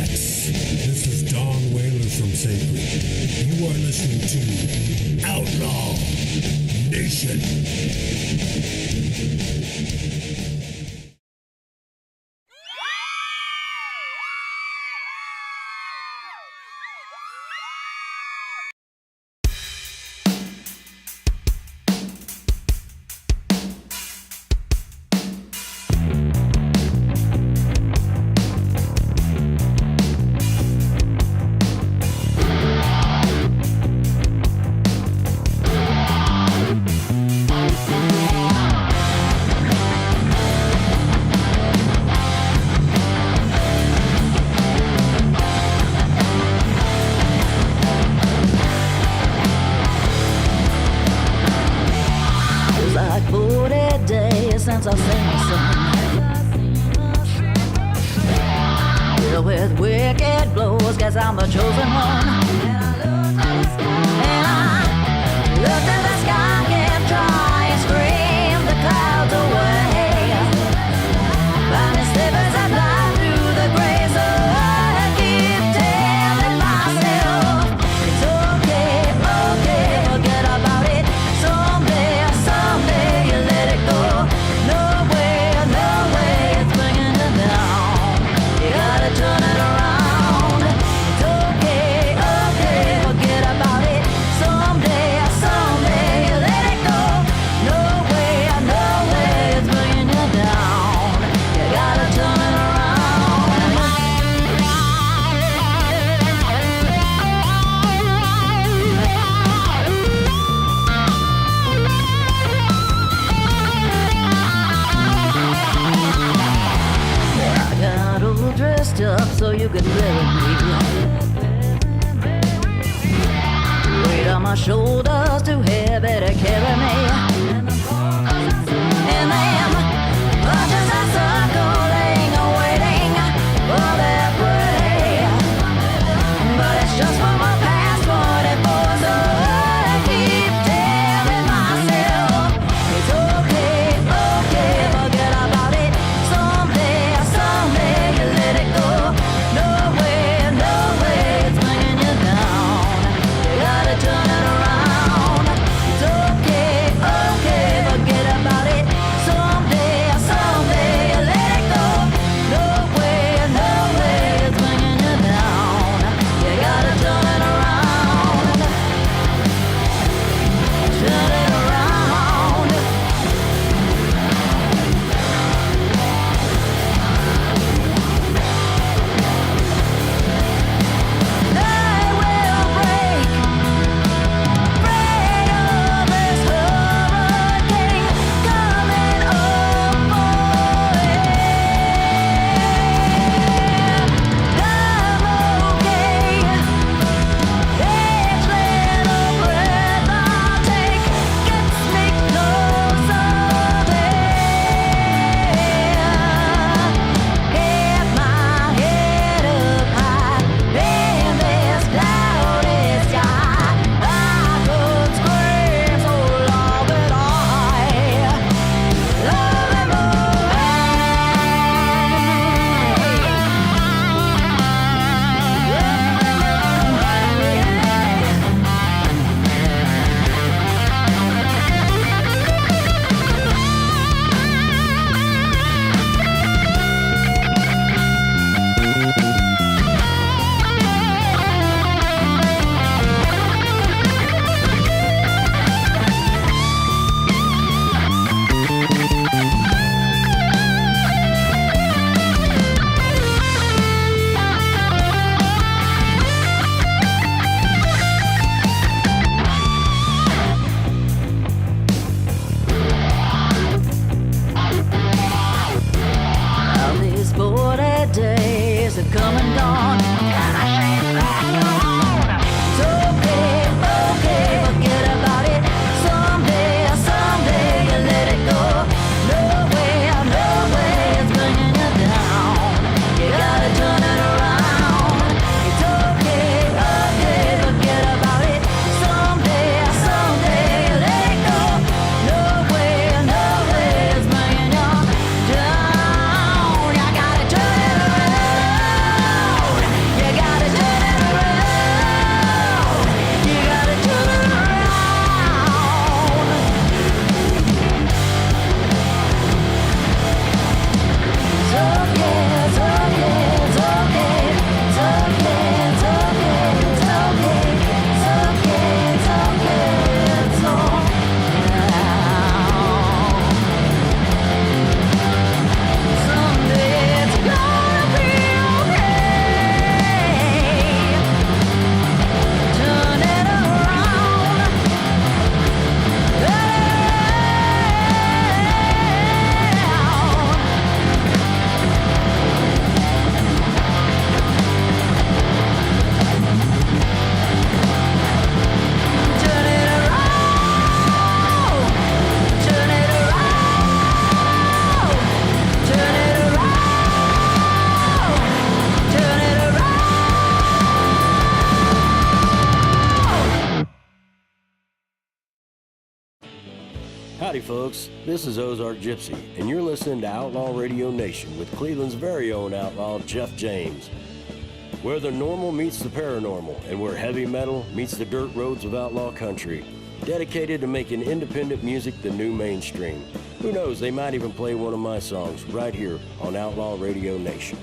This is Don Whaler from Sacred. You are listening to Outlaw Nation. Since I sing a song, filled with wicked blows, guess I'm the chosen one. And I looked at the sky and try and scream the clouds away. Find the slippers that fly through the gray, so I keep telling myself it's okay, okay, forget about it. Someday you let it go. No way, it's bringing you down. You gotta turn it around. It's okay, forget about it. Someday, you let it go. No way, it's bringing you down. You gotta turn it around. I got all dressed up so you could bury me. Weight on my shoulders too heavy to carry me. And them punches are circling, waiting for their prey. But it's just for my past 24, so I keep telling myself it's okay, forget about it. Someday you let it go. No way, it's bringing you down. You gotta turn it around. Howdy, folks. This is Ozark Gypsy, and you're listening to Outlaw Radio Nation with Cleveland's very own outlaw, Jeff James. Where the normal meets the paranormal, and where heavy metal meets the dirt roads of outlaw country. Dedicated to making independent music the new mainstream. Who knows, they might even play one of my songs right here on Outlaw Radio Nation.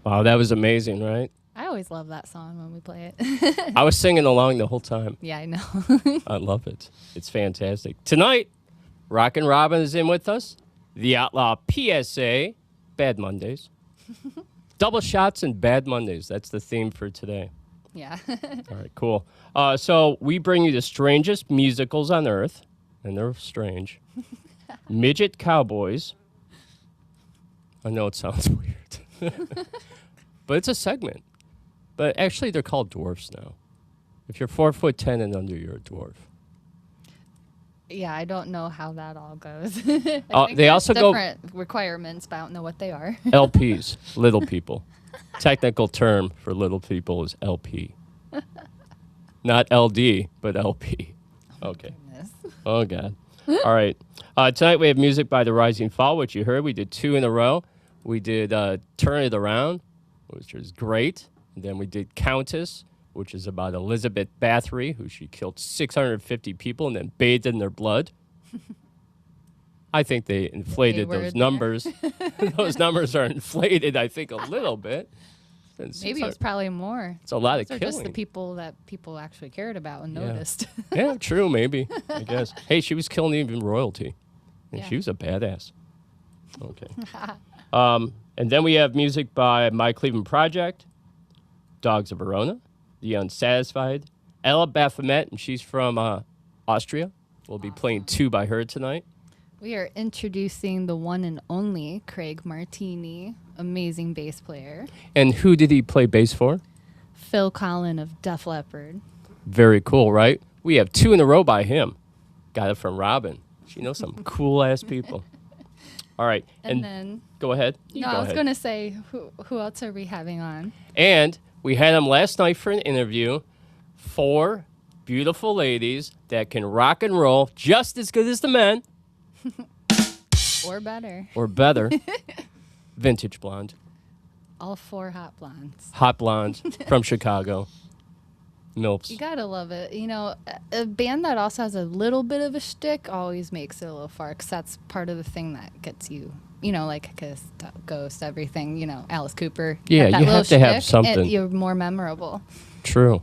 Wow, that was amazing, right? I always love that song when we play it. I was singing along the whole time. Yeah, I know. I love it. It's fantastic. Tonight, Rockin' Robin is in with us. The Outlaw PSA, Bad Mondays. Double shots and Bad Mondays. That's the theme for today. Yeah. All right, cool. So we bring you the strangest musicals on earth, and they're strange. Midget Cowboys. I know it sounds weird, but it's a segment. But actually, they're called dwarfs now. If you're 4'10" and under, you're a dwarf. Yeah, I don't know how that all goes. They there's also go different requirements, but I don't know what they are. LPs, little people. Technical term for little people is LP. Not LD, but LP. Okay. Goodness. Oh, God. All right. Tonight we have music by The Rising Fall, which you heard. We did 2 in a row. We did Turn It Around, which was great. And then we did Countess, which is about Elizabeth Bathory, who she killed 650 people and then bathed in their blood. I think they inflated those numbers. Those numbers are inflated, I think, a little bit. Maybe it was probably more. It's a lot of Those are killing. just the people that people actually cared about and noticed. Yeah, true, maybe, I guess. Hey, she was killing even royalty. And Yeah. she was a badass. Okay. And then we have music by My Cleveland Project, Dogs of Verona, The Unsatisfied, Ella Baphomet, and she's from Austria. We'll be playing 2 by her tonight. We are introducing the one and only Craig Martini, amazing bass player. And who did he play bass for? Phil Collin of Def Leppard. Very cool, right? We have 2 in a row by him. Got it from Robin. She knows some cool-ass people. All right. And then... Go ahead. I was going to say, who else are we having on? And we had him last night for an interview. 4 beautiful ladies that can rock and roll just as good as the men. Or better. Or better. Vintage blonde. All 4 hot blondes. Hot blonde from Chicago. Milps. You gotta love it. You know, a band that also has a little bit of a shtick always makes it a little far, because that's part of the thing that gets you, you know, like Kiss, Ghost, everything, you know, Alice Cooper. Yeah, that you little have to have shtick, something. and you're more memorable. True.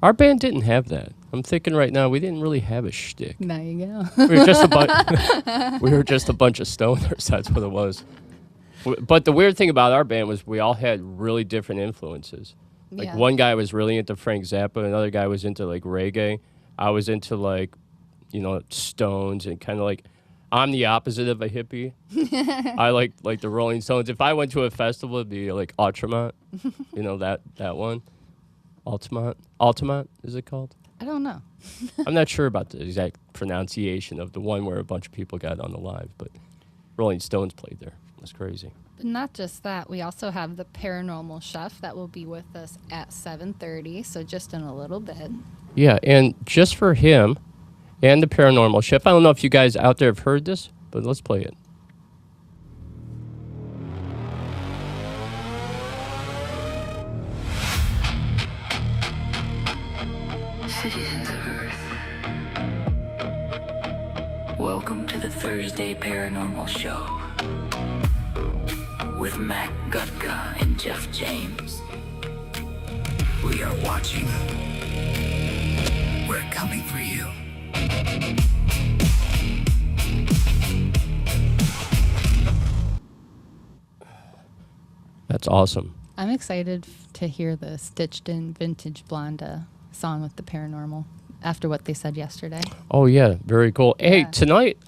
Our band didn't have that. I'm thinking right now we didn't really have a shtick. There you go. We were just a bunch of stoners. That's what it was. But the weird thing about our band was we all had really different influences. Like Yeah. one guy was really into Frank Zappa, another guy was into like reggae. I was into like, you know, Stones, and kind of like, I'm the opposite of a hippie. I like the Rolling Stones. If I went to a festival, it'd be like Altamont, you know, that one. Altamont, is it called? I don't know. I'm not sure about the exact pronunciation of the one where a bunch of people got on the live, but Rolling Stones played there. That's crazy. But not just that, we also have the Paranormal Chef that will be with us at 7:30, so just in a little bit. Yeah, and just for him and the Paranormal Chef, I don't know if you guys out there have heard this, but let's play it. Citizens of Earth, welcome to the Thursday Paranormal Show with Mac Gutka and Jeff James. We are watching. We're coming for you. That's awesome. I'm excited to hear the Stitched In Vintage Blonde song with the Paranormal after what they said yesterday. Oh, yeah, very cool. Hey, Yeah. tonight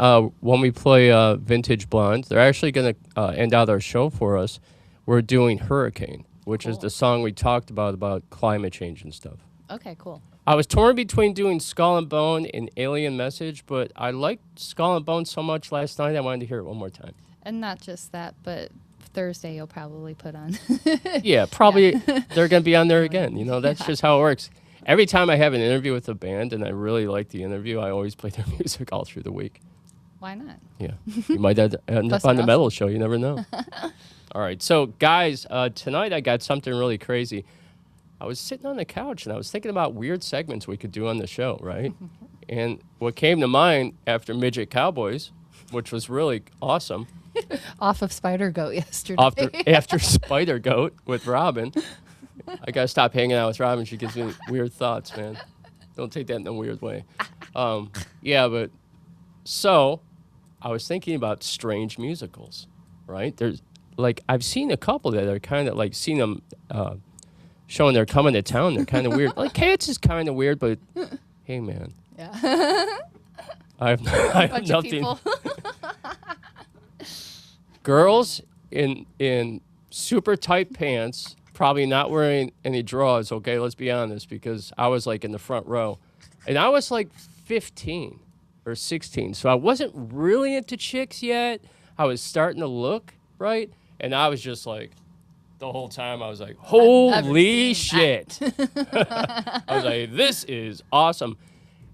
when we play Vintage Blonde, they're actually going to end out our show for us. We're doing Hurricane, which is the song we talked about climate change and stuff. Okay, cool. I was torn between doing Skull and Bone and Alien Message, but I liked Skull and Bone so much last night, I wanted to hear it one more time. And not just that, but Thursday you'll probably put on. Yeah, probably they're going to be on there again. You know, that's just how it works. Every time I have an interview with a band and I really like the interview, I always play their music all through the week. Why not? Yeah. You might end up Plus on the us. metal show. You never know. All right. So, guys, tonight I got something really crazy. I was sitting on the couch and I was thinking about weird segments we could do on the show, right? And what came to mind after Midget Cowboys which was really awesome. Off of Spider Goat yesterday. After Spider Goat with Robin. I got to stop hanging out with Robin. She gives me weird thoughts, man. Don't take that in a weird way. Yeah, but so I was thinking about strange musicals, right? There's like I've seen a couple that are kind of like seen them showing they're coming to town. They're kind of weird. Like Cats is kind of weird, but hey, man. Yeah. I have Bunch of nothing. people. Girls in super tight pants, probably not wearing any drawers. Okay, let's be honest, because I was like in the front row, and I was like 15 or 16, so I wasn't really into chicks yet. I was starting to look right, and I was just like, the whole time I was like, holy shit! I was like, this is awesome.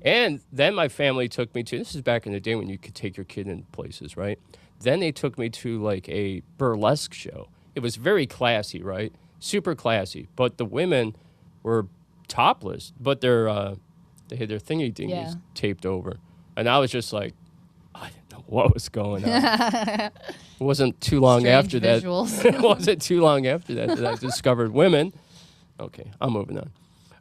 And then my family took me to, this is back in the day when you could take your kid in places, right? Then they took me to like a burlesque show. It was very classy, right? Super classy. But the women were topless, but they had their thingy dingies taped over. And I was just like, I didn't know what was going on. It wasn't too long after that. It wasn't too long after that I discovered women. Okay, I'm moving on.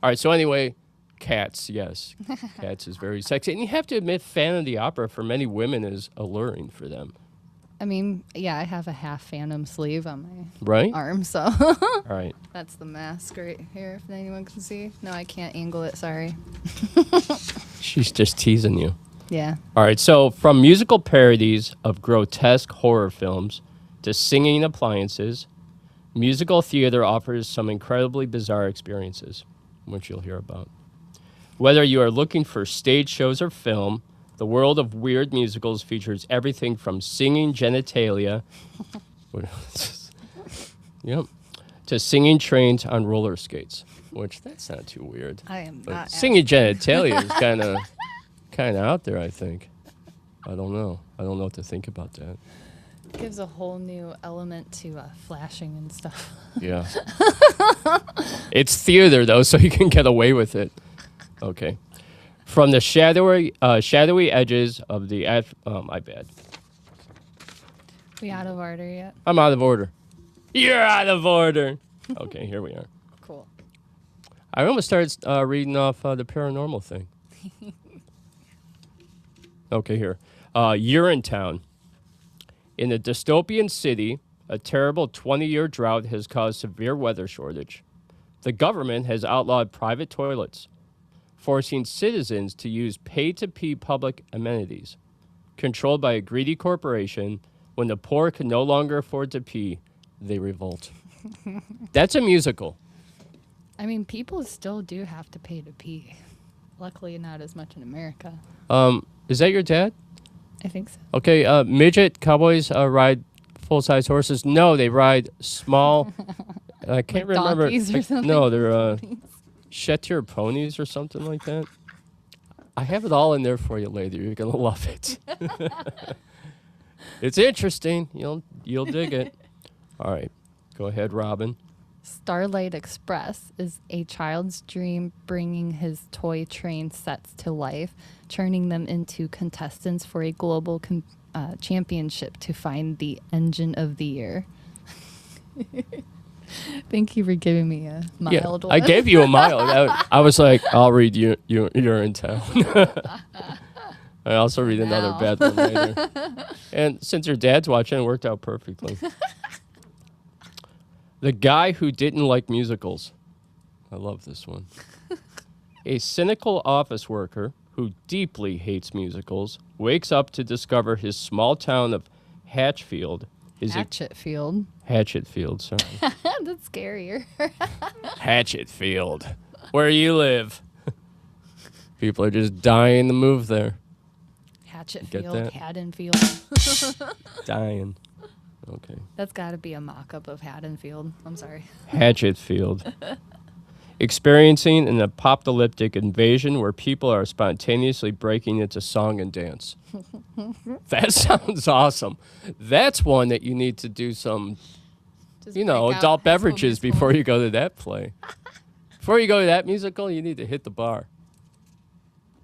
All right, so anyway, Cats, yes. Cats is very sexy. And you have to admit, Phantom of the Opera for many women is alluring for them. I mean, yeah, I have a half Phantom sleeve on my Right? arm, so. All right. That's the mask right here, if anyone can see. No, I can't angle it, sorry. She's just teasing you. Yeah. All right, so from musical parodies of grotesque horror films to singing appliances, musical theater offers some incredibly bizarre experiences, which you'll hear about. Whether you are looking for stage shows or film, the world of weird musicals features everything from singing genitalia yep, to singing trains on roller skates, which that's not too weird. I am But not. singing genitalia is kind of out there, I think. I don't know. I don't know what to think about that. Gives a whole new element to flashing and stuff. Yeah. It's theater, though, so you can get away with it. Okay. From the shadowy edges of the... my bad. We out of order yet? I'm out of order. You're out of order. Okay, here we are. Cool. I almost started reading off the paranormal thing. Okay, here. Urinetown. In a dystopian city, a terrible 20-year drought has caused severe weather shortage. The government has outlawed private toilets, forcing citizens to use pay-to-pee public amenities. Controlled by a greedy corporation, when the poor can no longer afford to pee, they revolt. That's a musical. I mean, people still do have to pay to pee. Luckily, not as much in America. Is that your dad? I think so. Okay, midget cowboys ride full-size horses. No, they ride small. I can't Like remember. donkeys or something? No, they're Shettier ponies or something like that. I have it all in there for you later. You're gonna love it. It's interesting. You'll dig it. All right, go ahead, Robin. Starlight Express is a child's dream, bringing his toy train sets to life, turning them into contestants for a global championship to find the engine of the year. Thank you for giving me a mild one. I gave you a mild. I was like, I'll read you. You're in town. I also read another Wow. bad one later. And since your dad's watching, it worked out perfectly. The guy who didn't like musicals. I love this one. A cynical office worker who deeply hates musicals wakes up to discover his small town of Hatchfield is Hatchetfield. Hatchetfield, sorry. That's scarier. Hatchetfield, where you live. People are just dying to move there. Hatchetfield, that? Haddonfield. Dying. Okay. That's got to be a mock-up of Haddonfield. I'm sorry. Hatchetfield. Experiencing an apocalyptic invasion where people are spontaneously breaking into song and dance. That sounds awesome. That's one that you need to do some, Just break out adult High School beverages Musical. before you go to that play. Before you go to that musical, you need to hit the bar.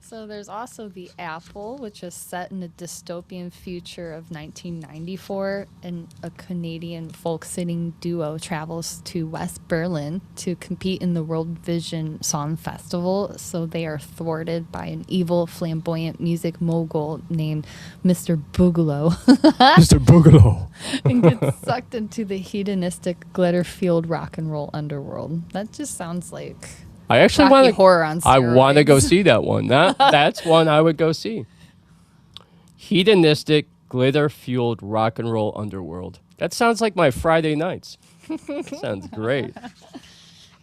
So there's also The Apple, which is set in a dystopian future of 1994, and a Canadian folk singing duo travels to West Berlin to compete in the World Vision Song Festival. So they are thwarted by an evil, flamboyant music mogul named Mr. Boogaloo Mr. Boogaloo. and get sucked into the hedonistic, glitter-fueled rock and roll underworld. That just sounds like I actually Rocky want to. Horror on I want to go steroids. see that one. That's one I would go see. Hedonistic, glitter-fueled rock and roll underworld. That sounds like my Friday nights. Sounds great.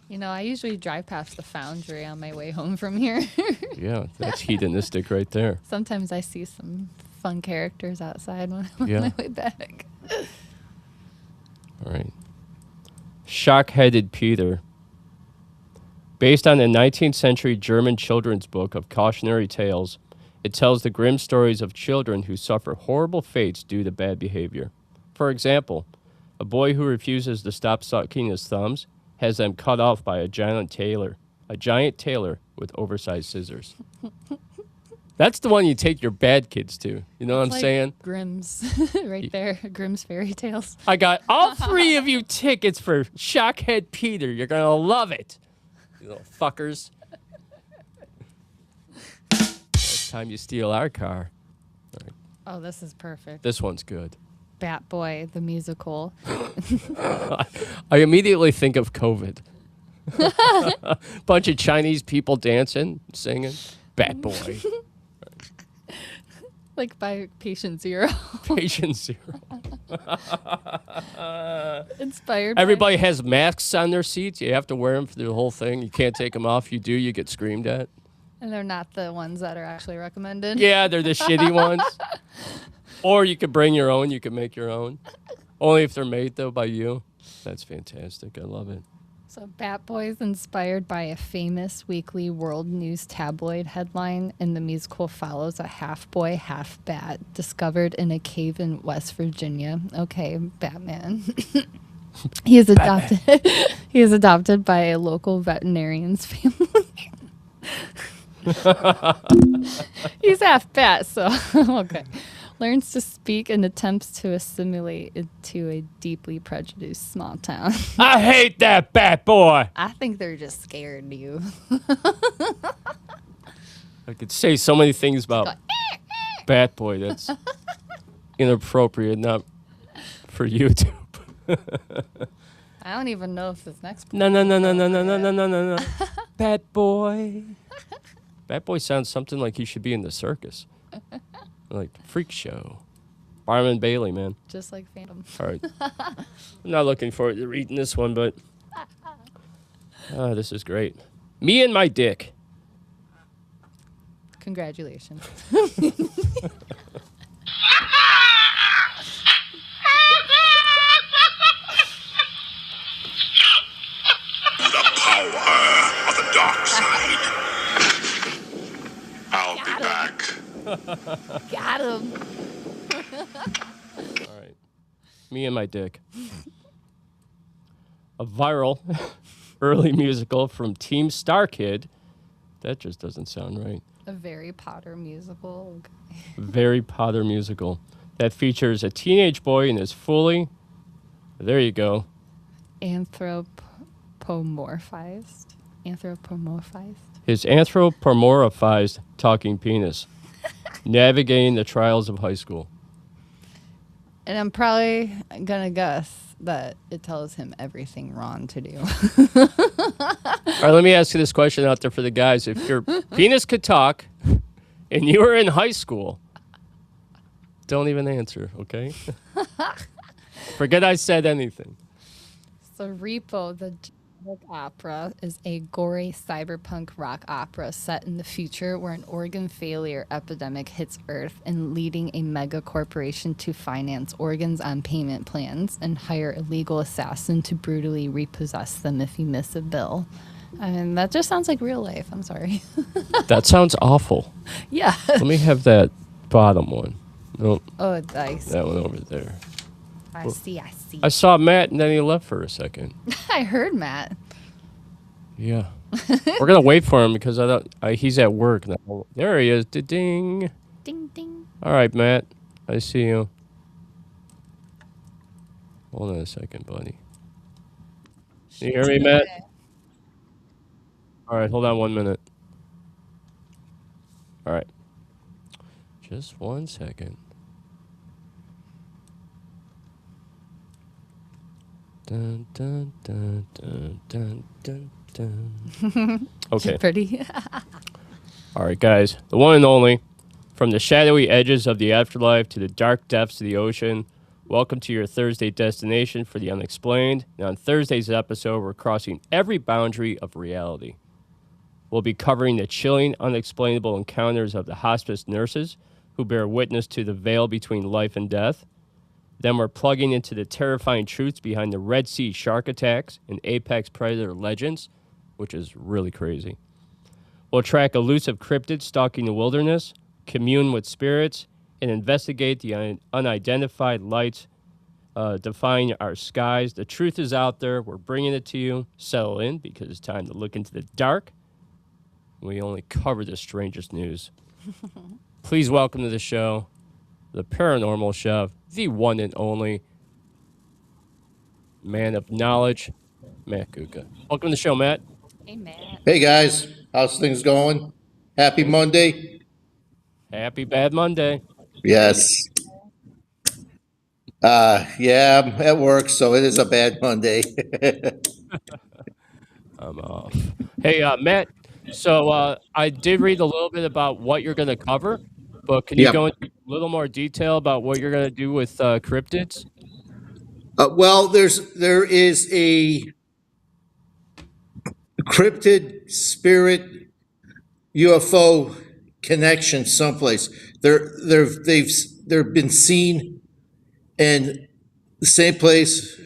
You know, I usually drive past the Foundry on my way home from here. Yeah, that's hedonistic right there. Sometimes I see some fun characters outside when I'm Yeah. on my way back. All right. Shock-headed Peter. Based on a 19th century German children's book of cautionary tales, it tells the grim stories of children who suffer horrible fates due to bad behavior. For example, a boy who refuses to stop sucking his thumbs has them cut off by a giant tailor with oversized scissors. That's the one you take your bad kids to. You know what I'm It's like saying? Grimm's, right there. Grimm's fairy tales. I got all three of you tickets for Shockhead Peter. You're going to love it. You little fuckers. Next time you steal our car. Oh, this is perfect. This one's good. Bat Boy, the musical. I immediately think of COVID. Bunch of Chinese people dancing, singing. Bat Boy. Like by Patient Zero. Patient Zero. Inspired by- Everybody has masks on their seats. You have to wear them for the whole thing. You can't take them off. You do, you get screamed at. And they're not the ones that are actually recommended. Yeah, they're the shitty ones. Or you could bring your own. You could make your own. Only if they're made, though, by you. That's fantastic. I love it. So Bat Boy is inspired by a famous weekly world news tabloid headline, and the musical follows a half boy, half bat discovered in a cave in West Virginia. Okay, Batman. He is adopted. He is adopted by a local veterinarian's family. He's half bat, so okay. Learns to speak and attempts to assimilate into a deeply prejudiced small town. I hate that Bat Boy. I think they're just scared of you. I could say so many things about Go, Bat Boy that's inappropriate, not for YouTube. I don't even know if this next No. Bat Boy. Bat Boy sounds something like he should be in the circus. Like Freak Show. Barnum and Bailey, man. just like Phantom. All right. I'm not looking forward to reading this one, but this is great. Me and my dick. Congratulations. The power of the dark side. I'll be back. Got him. All right. Me and my dick. A viral early musical from Team Star Kid. That just doesn't sound right. A Harry Potter musical. Harry Potter musical that features a teenage boy and his fully, there you go, Anthropomorphized. his anthropomorphized talking penis, navigating the trials of high school. And I'm probably gonna guess that it tells him everything wrong to do. All right, let me ask you this question out there for the guys. If your penis could talk and you were in high school, don't even answer, okay? Forget I said anything. So Repo, the dramatic opera, is a gory cyberpunk rock opera set in the future where an organ failure epidemic hits Earth and leading a mega corporation to finance organs on payment plans and hire a legal assassin to brutally repossess them if you miss a bill. I mean, that just sounds like real life. I'm sorry. That sounds awful. Yeah. Let me have that bottom one. Nope, Oh, I see. that one over there. I see. I saw Matt and then he left for a second. I heard Matt. Yeah. We're gonna wait for him because he's at work now. There he is. Ding. Ding ding. All right, Matt. I see you. Hold on a second, buddy. Can you hear me, Matt? All right, hold on 1 minute. All right. Just 1 second. Dun, dun, dun, dun, dun, dun, dun. Okay. Pretty. All right, guys. The one and only. From the shadowy edges of the afterlife to the dark depths of the ocean, welcome to your Thursday destination for the unexplained. Now, on Thursday's episode, we're crossing every boundary of reality. We'll be covering the chilling, unexplainable encounters of the hospice nurses who bear witness to the veil between life and death. Then we're plugging into the terrifying truths behind the Red Sea shark attacks and apex predator legends, which is really crazy. We'll track elusive cryptids stalking the wilderness, commune with spirits, and investigate the unidentified lights defying our skies. The truth is out there. We're bringing it to you. Settle in because it's time to look into the dark. We only cover the strangest news. Please welcome to the show the paranormal chef, the one and only man of knowledge, Matt Kuka. Welcome to the show, Matt. Hey, Matt. Hey guys, how's things going? Happy Monday. Happy Bad Monday. Yes. Yeah, I'm at work, so it is a bad Monday. I'm off. Hey, Matt. So I did read a little bit about what you're going to cover, but can you Yeah. go into a little more detail about what you're going to do with cryptids? Well, there is a cryptid spirit UFO connection someplace. They've been seen in the same place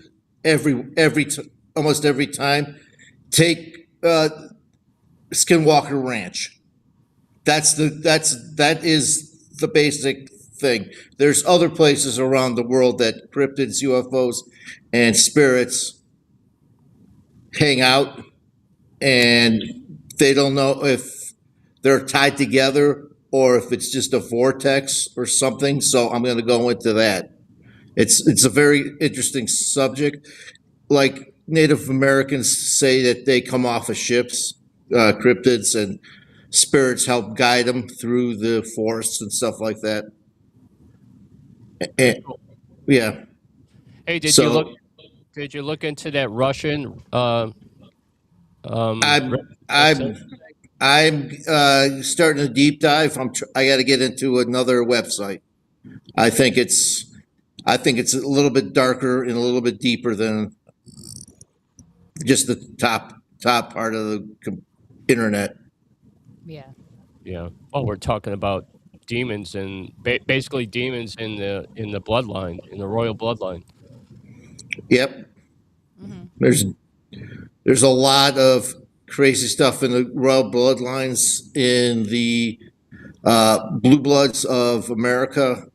almost every time. Take Skinwalker Ranch. That is the basic thing. There's other places around the world that cryptids, UFOs, and spirits hang out, and they don't know if they're tied together or if it's just a vortex or something. So I'm going to go into that. It's a very interesting subject. Like Native Americans say that they come off of ships, cryptids, and spirits help guide them through the forests and stuff like that. And, yeah. Hey, did So- you look into that Russian? I'm starting a deep dive. I got to get into another website. I think it's a little bit darker and a little bit deeper than just the top part of the internet. Yeah. Yeah. Well, we're talking about demons and basically demons in the bloodline, in the royal bloodline. Yep. There's a lot of crazy stuff in the royal bloodlines in the blue bloods of America,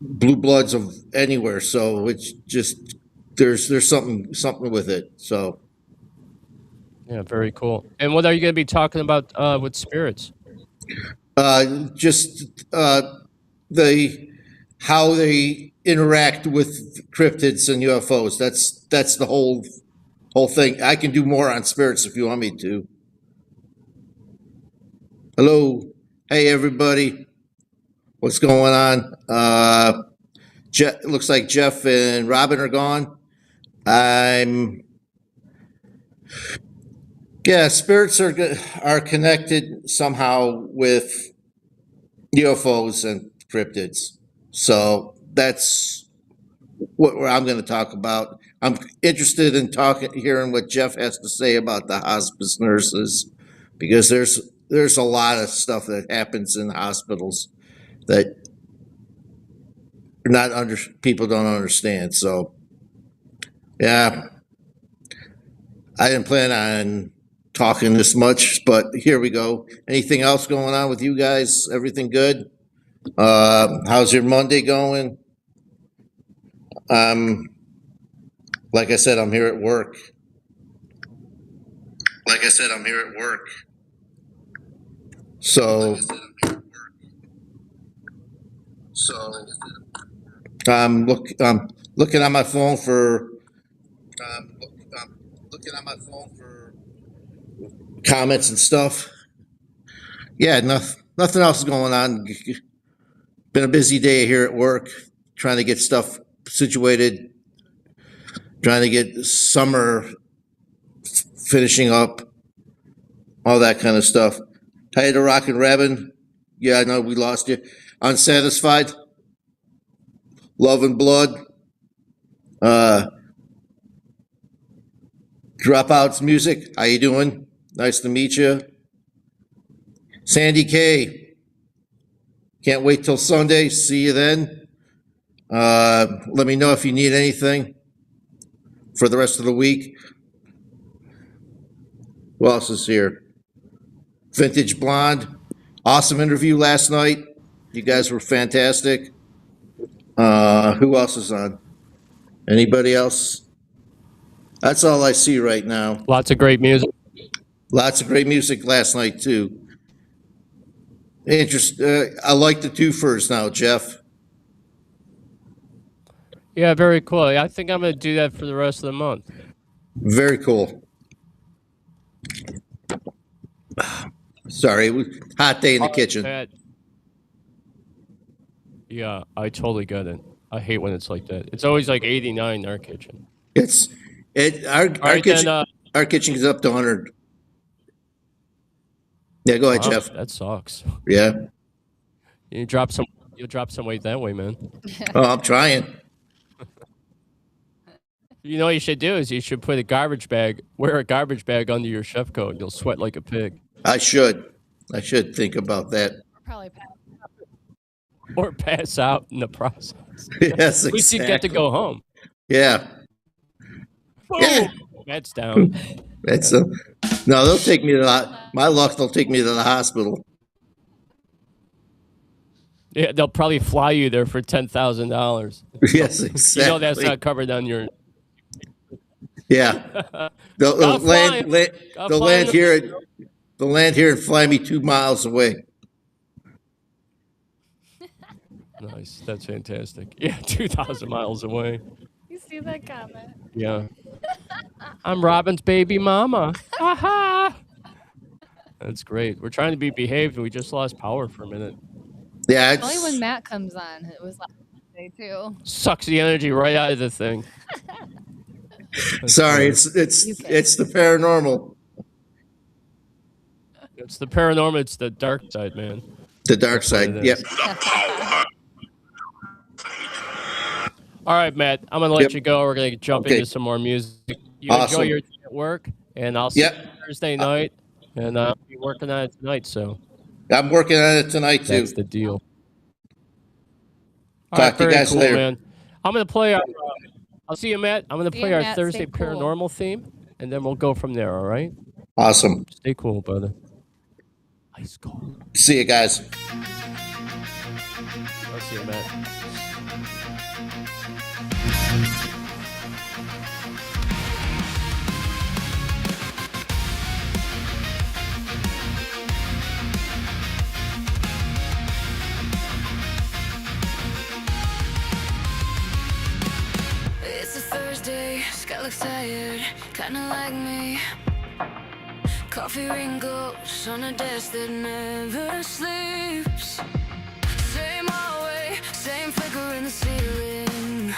blue bloods of anywhere. So it's just there's something with it. So Yeah, very cool. And what are you going to be talking about with spirits? just how they interact with cryptids and UFOs. That's the whole thing. I can do more on spirits if you want me to. Hello, hey everybody, what's going on? Looks like Jeff and Robin are gone. Spirits are connected somehow with UFOs and cryptids. So that's what I'm going to talk about. I'm interested in hearing what Jeff has to say about the hospice nurses, because there's a lot of stuff that happens in hospitals that people don't understand. So yeah, I didn't plan on talking this much, but here we go. Anything else going on with you guys? Everything good? How's your Monday going? Like I said, I'm here at work. Like I said, I'm here at work. So I'm looking on my phone for comments and stuff. Yeah, nothing else is going on. Been a busy day here at work, trying to get stuff situated, trying to get summer finishing up, all that kind of stuff. Hey to Rockin' Rabbin. Yeah, I know we lost you. Unsatisfied. Love and Blood. Dropouts Music. How you doing? Nice to meet you. Sandy K. Can't wait till Sunday. See you then. Let me know if you need anything for the rest of the week. Who else is here? Vintage Blonde. Awesome interview last night. You guys were fantastic. Who else is on? Anybody else? That's all I see right now. Lots of great music. Lots of great music last night too. I like the twofers now, Jeff. Yeah, very cool. I think I'm going to do that for the rest of the month. Very cool. Sorry, it was a hot day in the kitchen. Pat. Yeah, I totally get it. I hate when it's like that. It's always like 89 in our kitchen. Our right, kitchen. then, Our kitchen is up to 100. Yeah, go ahead, Wow, Jeff. that sucks. Yeah. You'll drop some weight that way, man. Oh, I'm trying. You know what you should do is you should wear a garbage bag under your chef coat. You'll sweat like a pig. I should think about that. Probably Or pass out in the process. Yes, At least you get to go home. Yeah. Boom! Yeah. That's down. No, they'll take me to my luck. They'll take me to the hospital. Yeah, they'll probably fly you there for $10,000. Yes, exactly. You know that's not covered on your. Yeah. They'll land here and fly me 2 miles away. Nice. That's fantastic. Yeah, 2,000 miles away. You see that comment? Yeah. I'm Robin's baby mama. Aha! That's great. We're trying to be behaved, and we just lost power for a minute. Yeah. Only when Matt comes on, it was last day too. Sucks the energy right out of the thing. Sorry, it's the paranormal. It's the paranormal. It's the dark side, man. The dark side. Yep. All right, Matt. I'm gonna let you go. We're gonna jump into some more music. You Awesome. enjoy your day at work, and I'll see you Thursday night. And I'll be working on it tonight. So I'm working on it tonight too. that's the deal. All Talk to you very guys later. man. I'm gonna play our. I'll see you, Matt. I'm gonna See play you, our Matt. Thursday Stay cool. paranormal theme, and then we'll go from there. All right. Awesome. Stay cool, brother. Ice cold. See you guys. I'll see you, Matt. It's a Thursday, Sky looks tired, kinda like me. Coffee wrinkles on a desk that never sleeps. Same hallway, same flicker in the ceiling.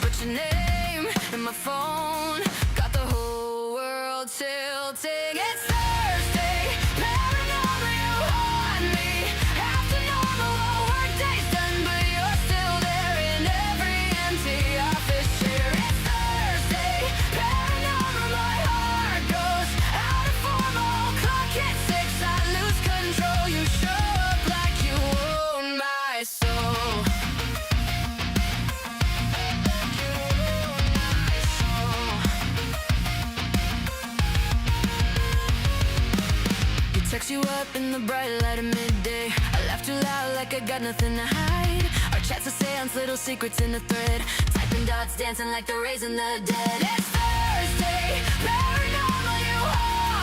But your name in my phone got the whole world tilting. It's Thursday, paranormal, you haunt me. After normal, all workday's done, but you're still there in every empty office chair. It's Thursday, paranormal, my heart goes out of formal. Clock hits 6, I lose control. You show up like you own my soul. Text you up in the bright light of midday. I laugh too loud like I got nothing to hide. Our chats a seance, little secrets in the thread. Typing dots, dancing like the rays in the dead. It's Thursday, paranormal, you are.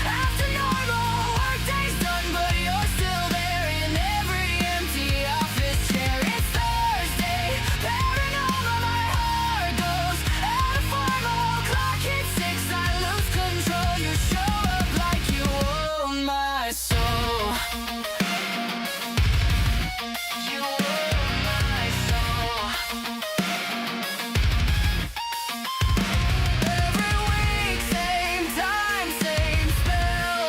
After normal workday's done, but you're still there in every empty office chair. It's Thursday, paranormal, my heart goes out of formal. Clock hits 6, I lose control. You show up like you own my soul. You own my soul. Every week, same time, same spell.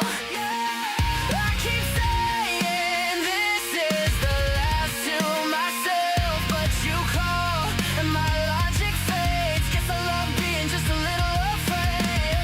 I keep saying this is the last to myself, but you call and my logic fades. Guess I love being just a little afraid.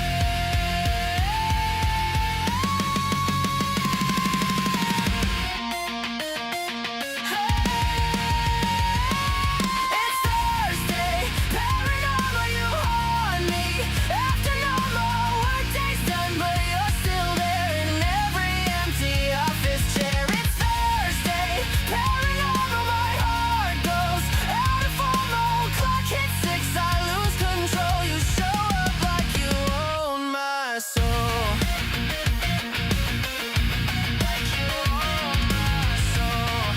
It's Thursday, paranormal, you haunt me. After normal workday's done, but you're still there in every empty office chair. It's Thursday, paranormal, my heart goes out of formal. Clock hits 6, I lose control. You show up like you own my soul. Like you own my soul.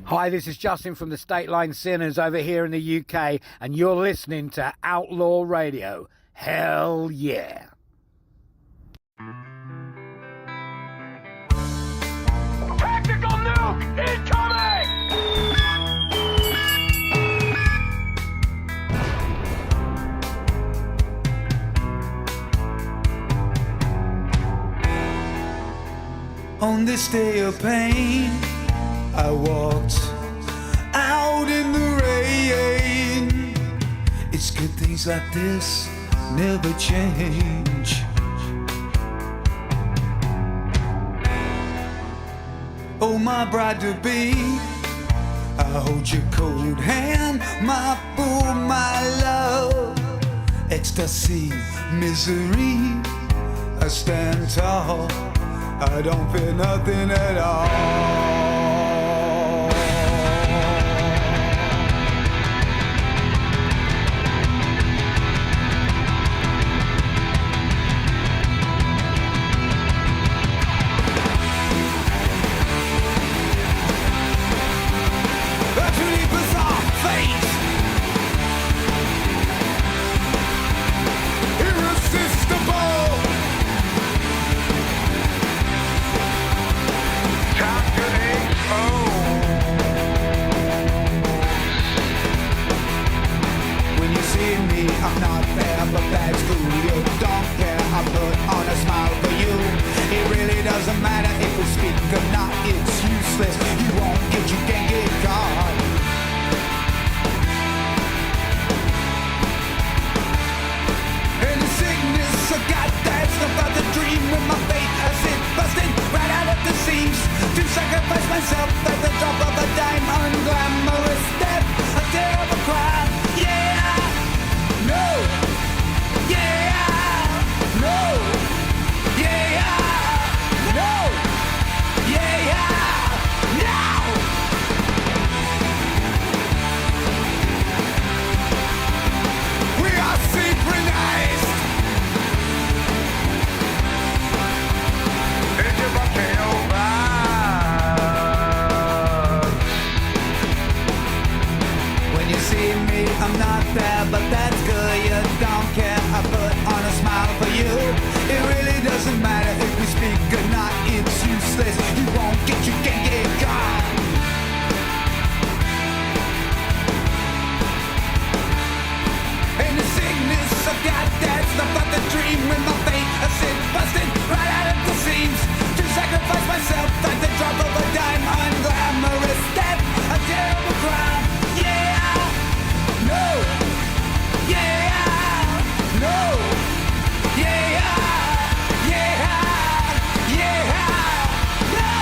Hi, this is Justin from the State Line Sinners over here in the UK, and you're listening to Outlaw Radio. Hell yeah. Tactical nuke incoming! On this day of pain, I walked out in the rain. It's good things like this never change. Oh, my bride-to-be, I hold your cold hand, my fool, my love. Ecstasy, misery, I stand tall, I don't fear nothing at all. A truly bizarre fate, irresistible. Calculating when you see me, I'm not there, but that's cool. You don't care, I put on a smile for you. It really doesn't matter if we speak or not, it's useless. You won't get, you can't get caught. And the sickness I got, that's about the dream with my fate as it busting right out of the seams. To sacrifice myself at the drop of a dime, unglamorous death, a terrible crime. Yeah, no, yeah, no, yeah, no, yeah, no. We are synchronized. It's a volcano vibe. When you see me, I'm not there, but that's good. You don't care. I put on a smile for you. It really doesn't matter if we speak or not. It's useless. You won't get, you can't get caught. And the sickness I got, that's about the dream with my fate. I sit busting right out of the seams. To sacrifice myself at the drop of a dime. Unglamorous death, a terrible crime. Yeah, no, yeah, no, yeah, yeah, yeah, no.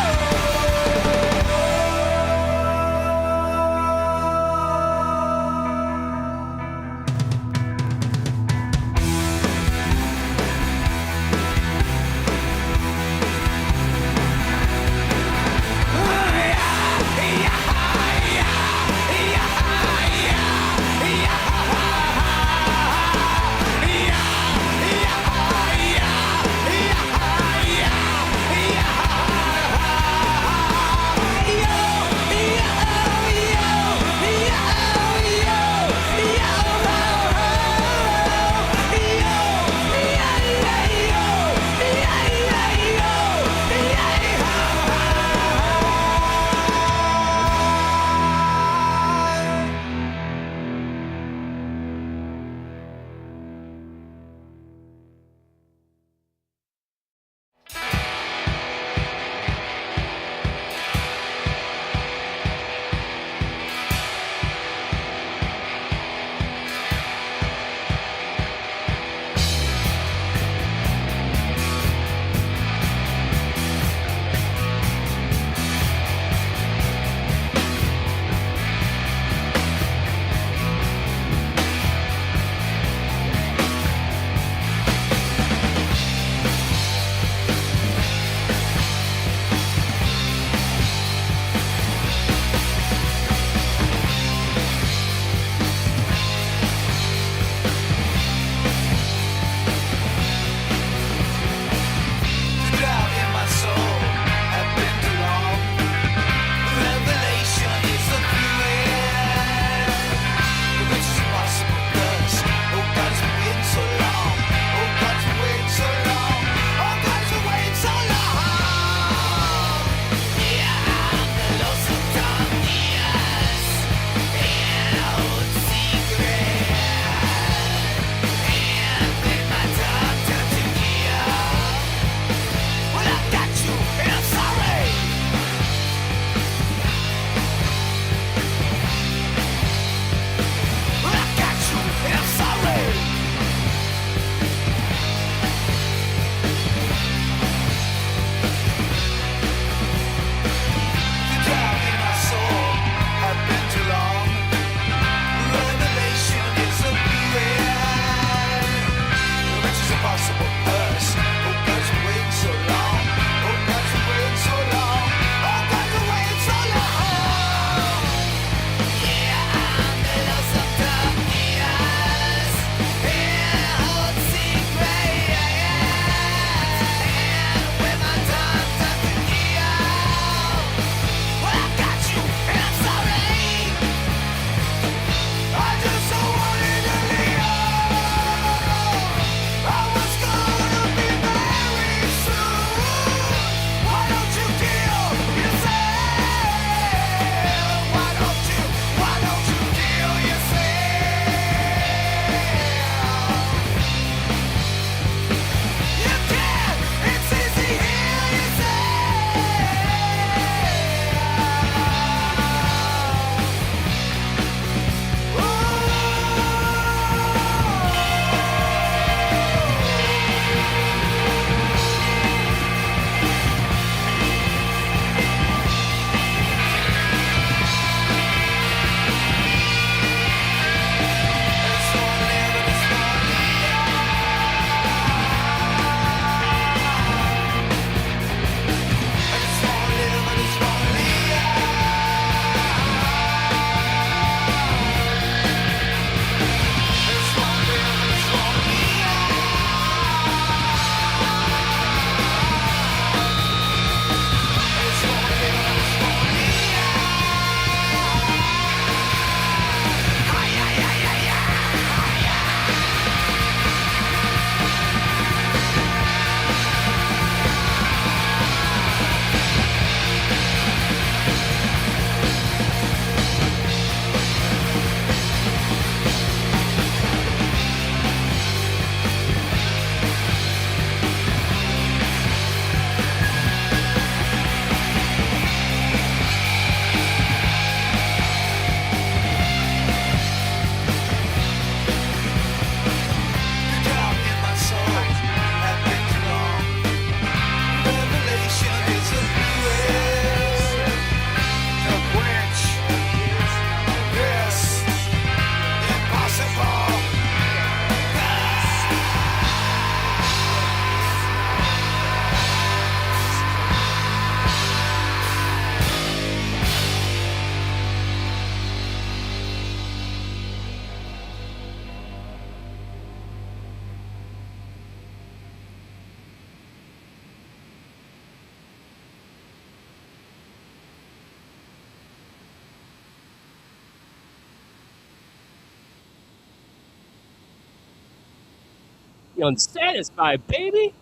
The Unsatisfied, baby.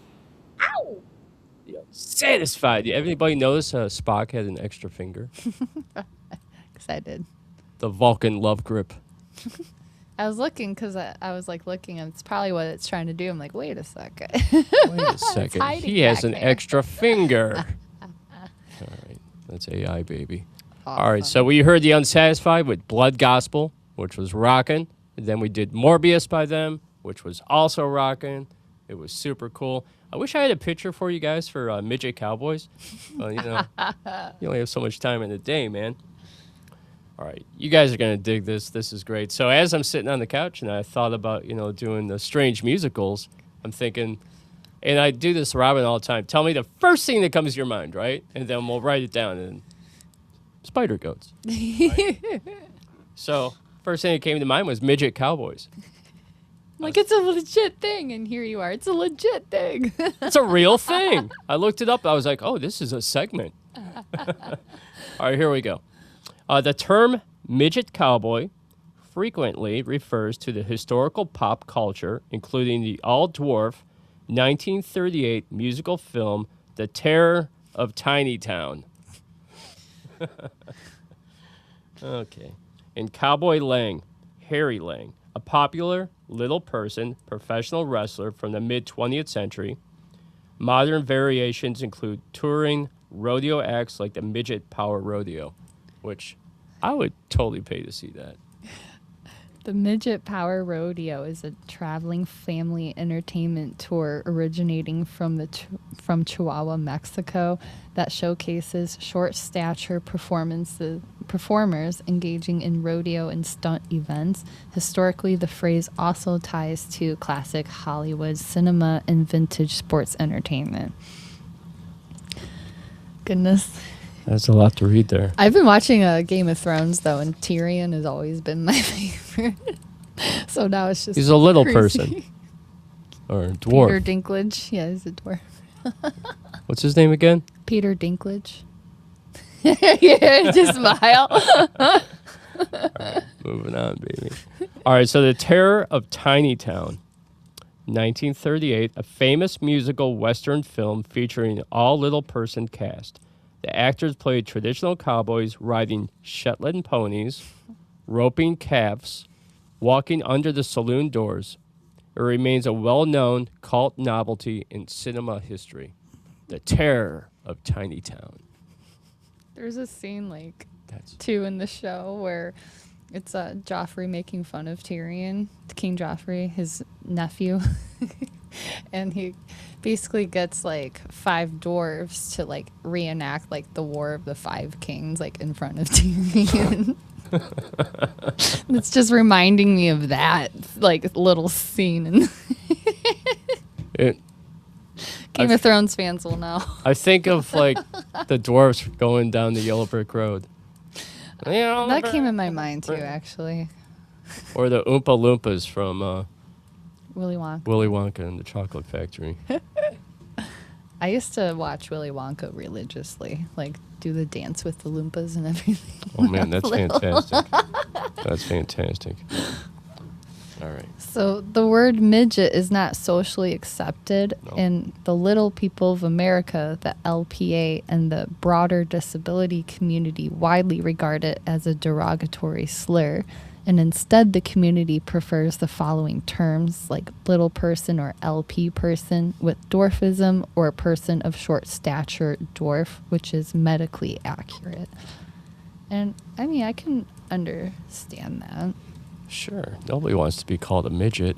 Ow! The Unsatisfied. Did everybody notice Spock had an extra finger? Excited. The Vulcan love grip. I was looking because I was like looking, and it's probably what it's trying to do. I'm like, wait a second. Wait a second. hiding He has back an there. extra finger. All right. That's AI, baby. Awesome. All right. So we heard The Unsatisfied with Blood Gospel, which was rocking. And then we did Morbius by them, which was also rocking. It was super cool. I wish I had a picture for you guys for Midget Cowboys. Well, you know, you only have so much time in the day, man. All right, you guys are going to dig this. This is great. So as I'm sitting on the couch and I thought about, doing the strange musicals, I'm thinking, and I do this to Robin all the time, tell me the first thing that comes to your mind, right? And then we'll write it down. And spider goats. Right? So first thing that came to mind was Midget Cowboys. Like, it's a legit thing, and here you are. It's a legit thing. It's a real thing. I looked it up. I was like, oh, this is a segment. All right, here we go. The term midget cowboy frequently refers to the historical pop culture, including the all-dwarf 1938 musical film The Terror of Tiny Town. Okay. And Cowboy Lang, Harry Lang, a popular little person professional wrestler from the mid-20th century. Modern variations include touring rodeo acts like the Midget Power Rodeo, which I would totally pay to see that. The Midget Power Rodeo is a traveling family entertainment tour originating from from Chihuahua, Mexico, that showcases short stature performers engaging in rodeo and stunt events. Historically, the phrase also ties to classic Hollywood cinema and vintage sports entertainment. Goodness. That's a lot to read there. I've been watching Game of Thrones, though, and Tyrion has always been my favorite. So now it's just He's a little crazy. person. Or a dwarf. Peter Dinklage. Yeah, he's a dwarf. What's his name again? Peter Dinklage. Yeah, just smile. All right, moving on, baby. All right, so The Terror of Tiny Town. 1938, a famous musical Western film featuring an all-little person cast. The actors played traditional cowboys riding Shetland ponies, roping calves, walking under the saloon doors. It remains a well-known cult novelty in cinema history. The Terror of Tiny Town. There's a scene That's too in the show where it's Joffrey making fun of Tyrion, King Joffrey, his nephew. And he basically gets 5 dwarves to reenact the War of the Five Kings in front of Tyrion. It's just reminding me of that little scene. it. Game of Thrones fans will know. I think of the dwarves going down the yellow brick road. That came in my mind too, actually. Or the Oompa Loompas from Willy Wonka. Willy Wonka and the Chocolate Factory. I used to watch Willy Wonka religiously, do the dance with the Loompas and everything. Oh man, that's fantastic. That's fantastic. All right. So the word midget is not socially accepted in the Little People of America, the LPA, and the broader disability community widely regard it as a derogatory slur. And instead, the community prefers the following terms like little person or LP person with dwarfism, or person of short stature dwarf, which is medically accurate. And I mean, I can understand that. Sure. Nobody wants to be called a midget.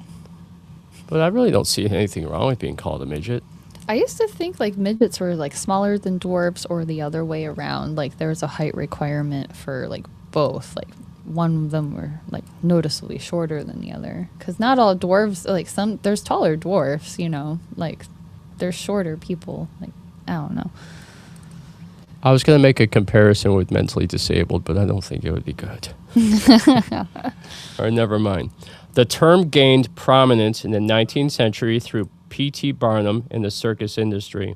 But I really don't see anything wrong with being called a midget. I used to think midgets were smaller than dwarfs, or the other way around. There was a height requirement for both. One of them were noticeably shorter than the other. Because not all dwarves, there's taller dwarfs, there's shorter people. I don't know. I was going to make a comparison with mentally disabled, but I don't think it would be good. Or never mind. The term gained prominence in the 19th century through P.T. Barnum in the circus industry.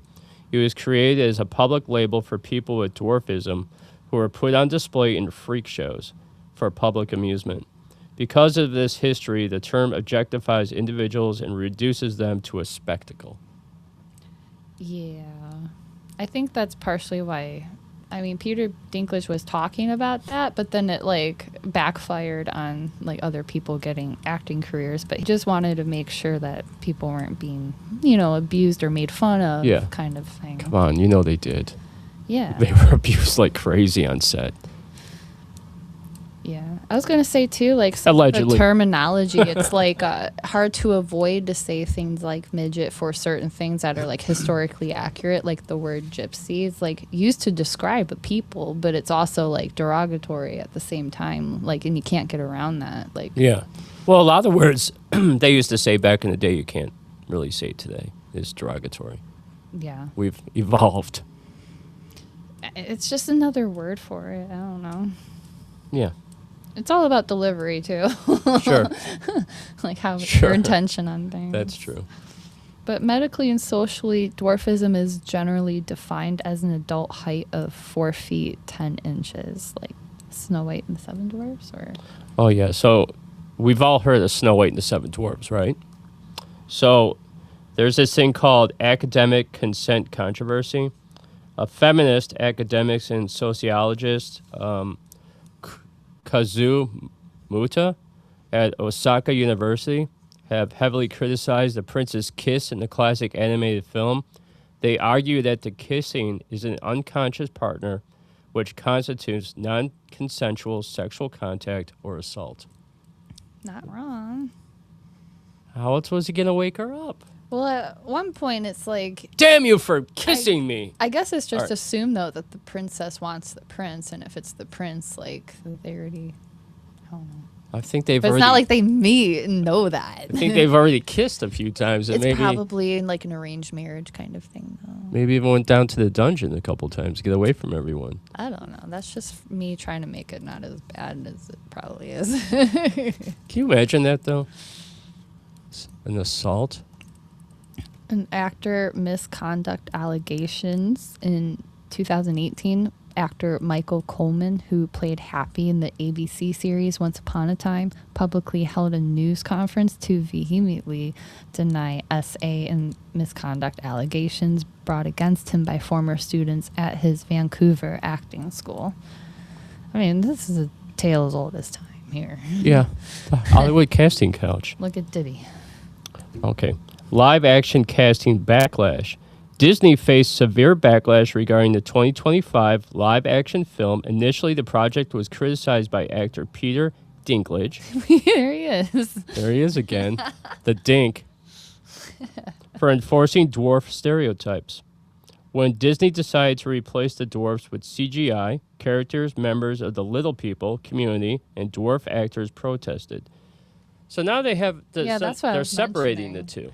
It was created as a public label for people with dwarfism who were put on display in freak shows for public amusement. Because of this history, the term objectifies individuals and reduces them to a spectacle. Yeah. I think that's partially why. I mean, Peter Dinklage was talking about that, but then it like backfired on like other people getting acting careers. But he just wanted to make sure that people weren't being, abused or made fun of, kind of thing. Come on, you know they did. Yeah. They were abused like crazy on set. Yeah. I was going to say, too, like, some of the terminology, it's, like, hard to avoid to say things like midget for certain things that are, like, historically accurate. Like, the word gypsy is, like, used to describe people, but it's also, like, derogatory at the same time. Like, and you can't get around that. Like, yeah. Well, a lot of words they used to say back in the day you can't really say today is derogatory. Yeah. We've evolved. It's just another word for it. I don't know. Yeah. It's all about delivery, too. Sure. Like how your intention on things. That's true. But medically and socially, dwarfism is generally defined as an adult height of 4 feet 10 inches, like Snow White and the Seven Dwarfs, or. Oh yeah, so we've all heard of Snow White and the Seven Dwarfs, right? So there's this thing called academic consent controversy. Feminist academics and sociologists. Kazu Muta at Osaka University have heavily criticized the prince's kiss in the classic animated film. They argue that the kissing is an unconscious partner, which constitutes non-consensual sexual contact or assault. Not wrong. How else was he going to wake her up? Well, at one point, it's like... Damn you for kissing me! I guess it's just assumed, though, that the princess wants the prince, and if it's the prince, like, they already... I don't know. I think they've but already... it's not like they meet and know that. I think they've already kissed a few times. And it's maybe, probably like an arranged marriage kind of thing, though. Maybe even went down to the dungeon a couple times to get away from everyone. I don't know. That's just me trying to make it not as bad as it probably is. Can you imagine that, though? An assault? An actor misconduct allegations in 2018. Actor Michael Coleman, who played Happy in the ABC series Once Upon a Time, publicly held a news conference to vehemently deny SA and misconduct allegations brought against him by former students at his Vancouver acting school. I mean, this is a tale as old as time here. Yeah. The Hollywood casting couch. Look at Diddy. Okay. Live action casting backlash. Disney faced severe backlash regarding the 2025 live action film. Initially, the project was criticized by actor Peter Dinklage. There he is. There he is again. The Dink. For enforcing dwarf stereotypes. When Disney decided to replace the dwarfs with CGI, characters, members of the little people community, and dwarf actors protested. So now they have they're separating the two.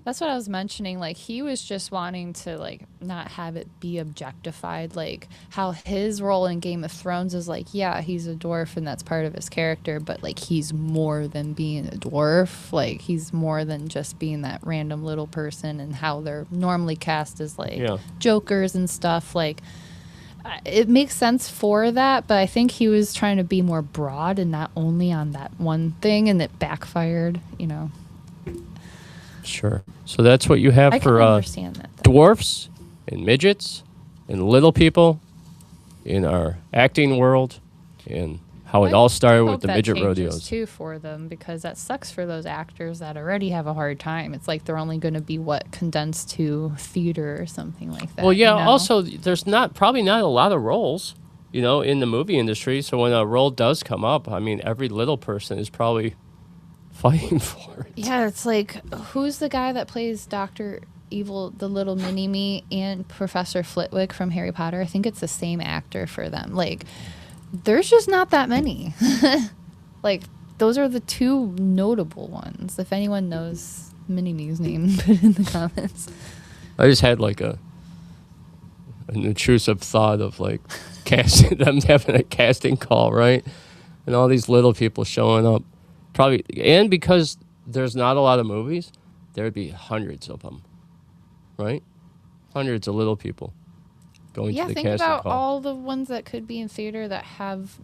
That's what I was mentioning. Like, he was just wanting to, like, not have it be objectified. Like, how his role in Game of Thrones is, like, yeah, he's a dwarf and that's part of his character, but, like, he's more than being a dwarf. Like, he's more than just being that random little person, and how they're normally cast as, like, jokers and stuff. Like, it makes sense for that, but I think he was trying to be more broad and not only on that one thing, and it backfired, you know. Sure. So that's what you have for understand that, dwarfs and midgets and little people in our acting world, and how it all started with the midget rodeos. Too, for them, because that sucks for those actors that already have a hard time. It's like they're only going to be condensed to theater or something like that. Well, yeah. Also, there's probably not a lot of roles, in the movie industry. So when a role does come up, I mean, every little person is probably fighting for it. Yeah, it's like, who's the guy that plays Dr. Evil, the little mini-me, and Professor Flitwick from Harry Potter? I think it's the same actor for them. Like, there's just not that many. Like, those are the two notable ones. If anyone knows Mini-me's name, put it in the comments. I just had, like, an intrusive thought of, like, casting them, having a casting call, right? And all these little people showing up. Probably, and because there's not a lot of movies, there would be hundreds of them, right? Hundreds of little people going to the casting call. Think about all the ones that could be in theater that have,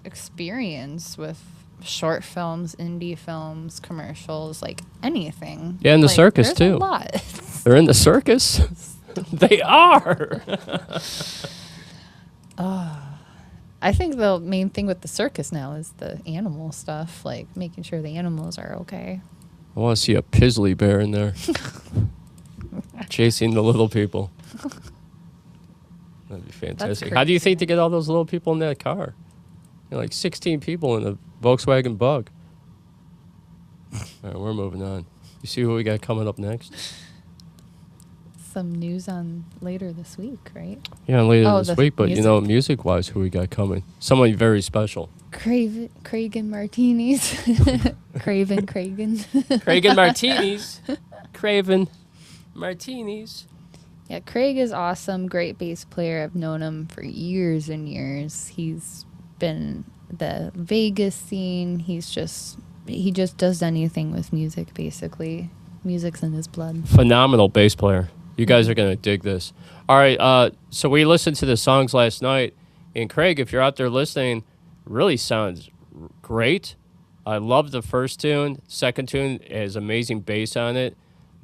experience with short films, indie films, commercials, like anything. Yeah, and the Like, circus there's too. A lot. They're in the circus. They are. I think the main thing with the circus now is the animal stuff, like making sure the animals are okay. I want to see a Pizzly bear in there chasing the little people. That'd be fantastic. How do you think to get all those little people in that car? Like 16 people in the Volkswagen Bug. All right, we're moving on. You see what we got coming up next? Some news on later this week, right? Yeah, later this week, but music-wise, who we got coming? Someone very special. Cragen Martinis. Craven. Cragen Martinis. Craven Martinis. Yeah, Craig is awesome. Great bass player. I've known him for years and years. He's been the Vegas scene. He just does anything with music, basically. Music's in his blood. Phenomenal bass player. You guys are going to dig this. All right, so we listened to the songs last night, and Craig, if you're out there listening, really sounds great. I love the first tune. Second tune has amazing bass on it.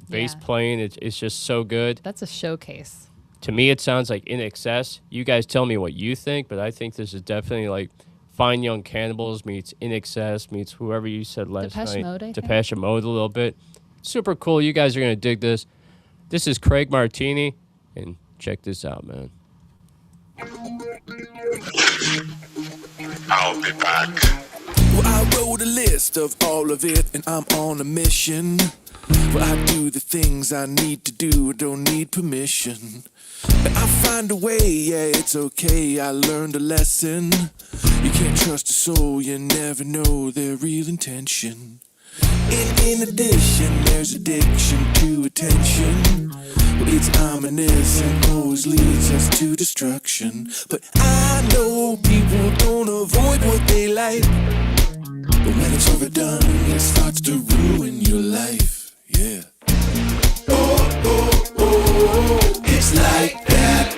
Bass playing, it's just so good. That's a showcase. To me, it sounds like In Excess. You guys tell me what you think, but I think this is definitely like Fine Young Cannibals meets In Excess meets whoever you said last Depeche night. Mode, I think. Depeche Mode a little bit. Super cool. You guys are going to dig this. This is Craig Martini, and check this out, man. I'll be back. Well, I wrote a list of all of it, and I'm on a mission. Well, I do the things I need to do, don't need permission. And I find a way, yeah, it's okay, I learned a lesson. You can't trust a soul, you never know their real intention. In addition, there's addiction to attention. Well, it's ominous and always leads us to destruction. But I know people don't avoid what they like. But when it's overdone, it starts to ruin your life. Yeah. Oh, oh, oh, it's like that.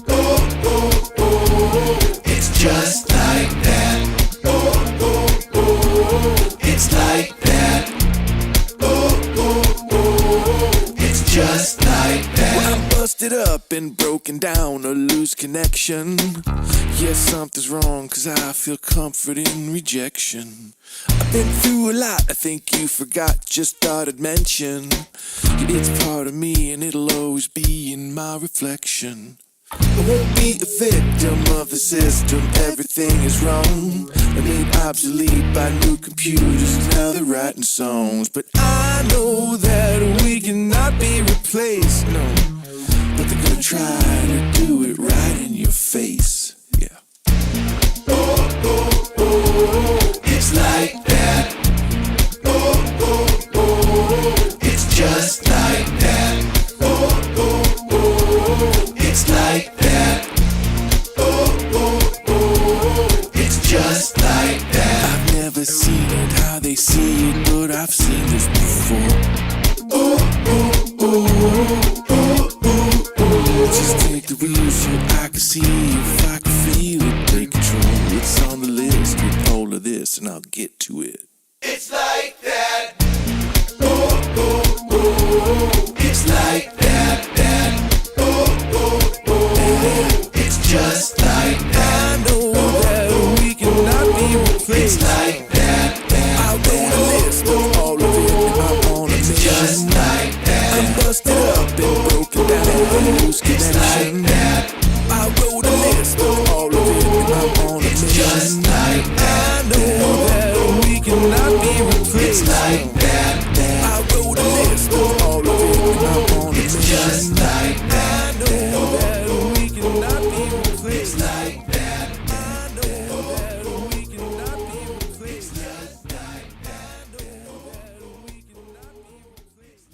Oh, oh, oh, it's just like that. Oh, oh, oh, it's like that. Oh, oh, oh, it's just like that. Well, I'm busted up and broken down, a loose connection. Yes, something's wrong, cause I feel comfort in rejection. I've been through a lot, I think you forgot, just thought I'd mention. It's part of me and it'll always be in my reflection. I won't be a victim of the system, everything is wrong. They're made obsolete by new computers, now they're writing songs. But I know that we cannot be replaced, no. But they're gonna try to do it right in your face, yeah. Oh, oh, oh, it's like that. Oh, oh, oh, it's just like that. Oh, oh, oh, it's like that. Oh, oh, oh, it's just like that. I've never seen it how they see it, but I've seen this before. Oh, oh, oh, oh, oh, oh. Just take the wheel so I can see if I can feel it. Take control, it's on the list with all of this, and I'll get to it. It's like that. Oh, oh, oh, it's like that, that. Oh, oh, oh, it's just like that. I know that we cannot be replaced. It's like that, that. I wrote a list of all of it, and I'm on a mission. It's just like that. I'm busted up and broken down and lose connection. It's like that. I wrote a list of all of it, and I'm on a mission. It's just like that. I know that we cannot be replaced. It's like that, that. I wrote a list of all of it, and I'm on a mission. It's just like that. I know that we cannot be replaced. It's like that. I know that we cannot be replaced. It's like that. I know that we cannot be replaced.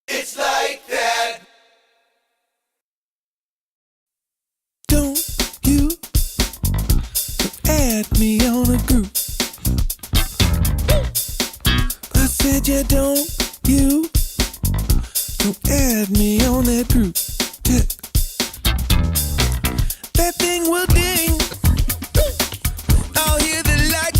It's like that. Don't you add me on a group. I said you don't add me on that group. Yeah. That thing will ding. I'll hear the light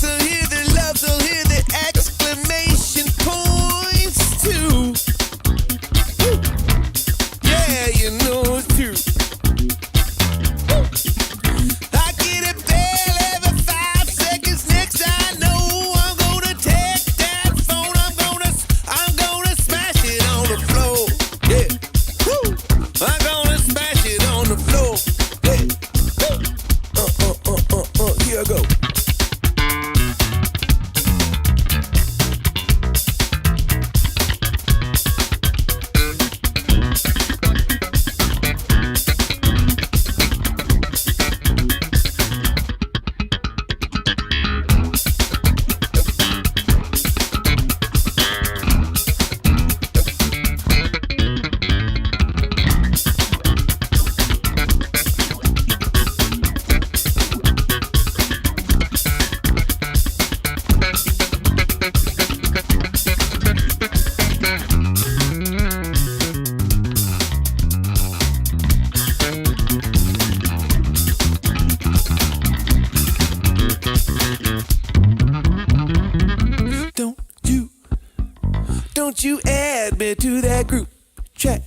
don't you add me to that group chat.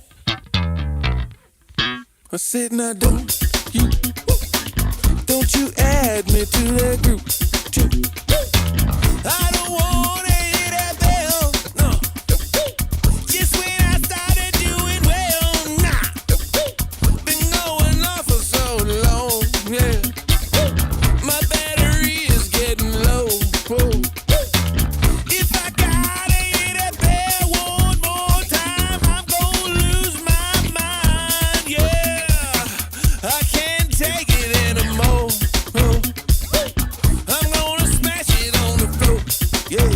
I said, now don't you add me to that group chat. I don't wanna hear that bell, no. Just when I started doing well, nah. Been going on for so long, yeah. My battery is getting low. Whoa. If I gotta hear that bell one more time, I'm gonna lose my mind, yeah. I can't take it anymore. I'm gonna smash it on the floor, yeah.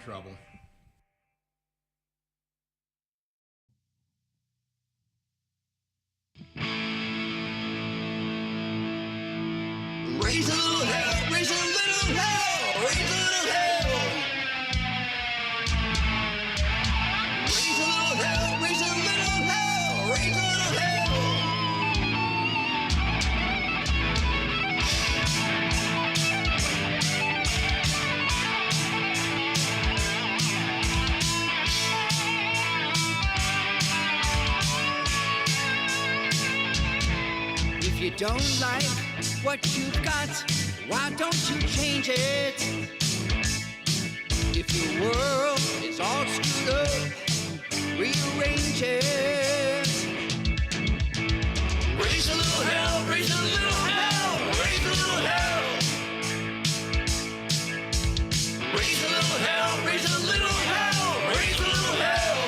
trouble. Raise a little hell, raise a little hell, raise a little hell. Raise a little hell, raise a little hell, raise a little hell. If you don't like what you've got, why don't you change it? If your world is all screwed up, rearrange it. Raise a little hell, raise a little hell, raise a little hell. Raise a little hell, raise a little hell, raise a little hell.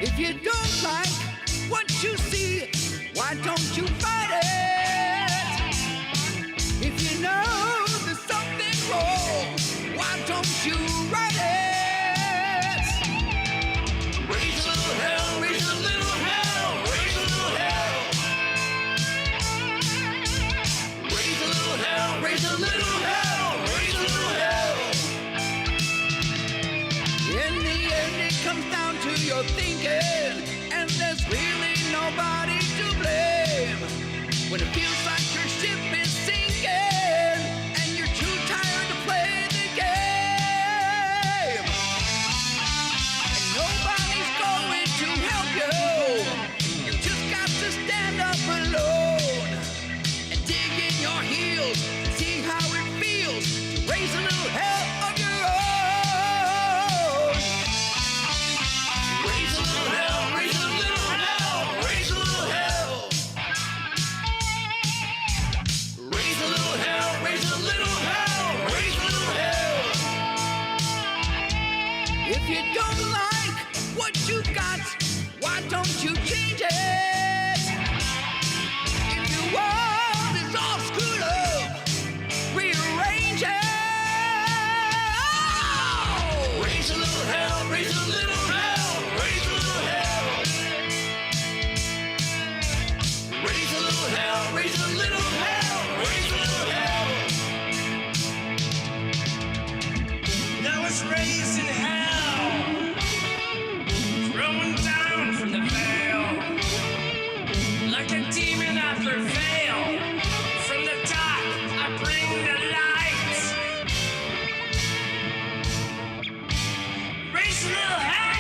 If you don't like what you see, why don't you fight it? If you know there's something wrong, why don't you right it? Raise a little hell, raise a little hell, raise a little hell. Raise a little hell, raise a little hell, raise a little hell. In the end, it comes down to your thinking, and there's really nobody to blame. When it feels like your ship is sinking, and you're too tired to play the game. And nobody's going to help you. You just got to stand up alone and dig in your heels, see how it feels to raise a little hell of your own. Raise a little hell, raise a little hell, raise a little hell. Raise a little hell, raise a little hell, raise a little hell. If you don't like what you got, why don't you change it? If your world is all screwed up, rearrange it. Oh! Raise a little hell, raise a little hell, raise a little hell. Raise a little hell, raise a little hell, raise a little hell. Now it's raising hell, throwing down from the veil, like a demon I prevail. From the dark I bring the light. Raise a little hell.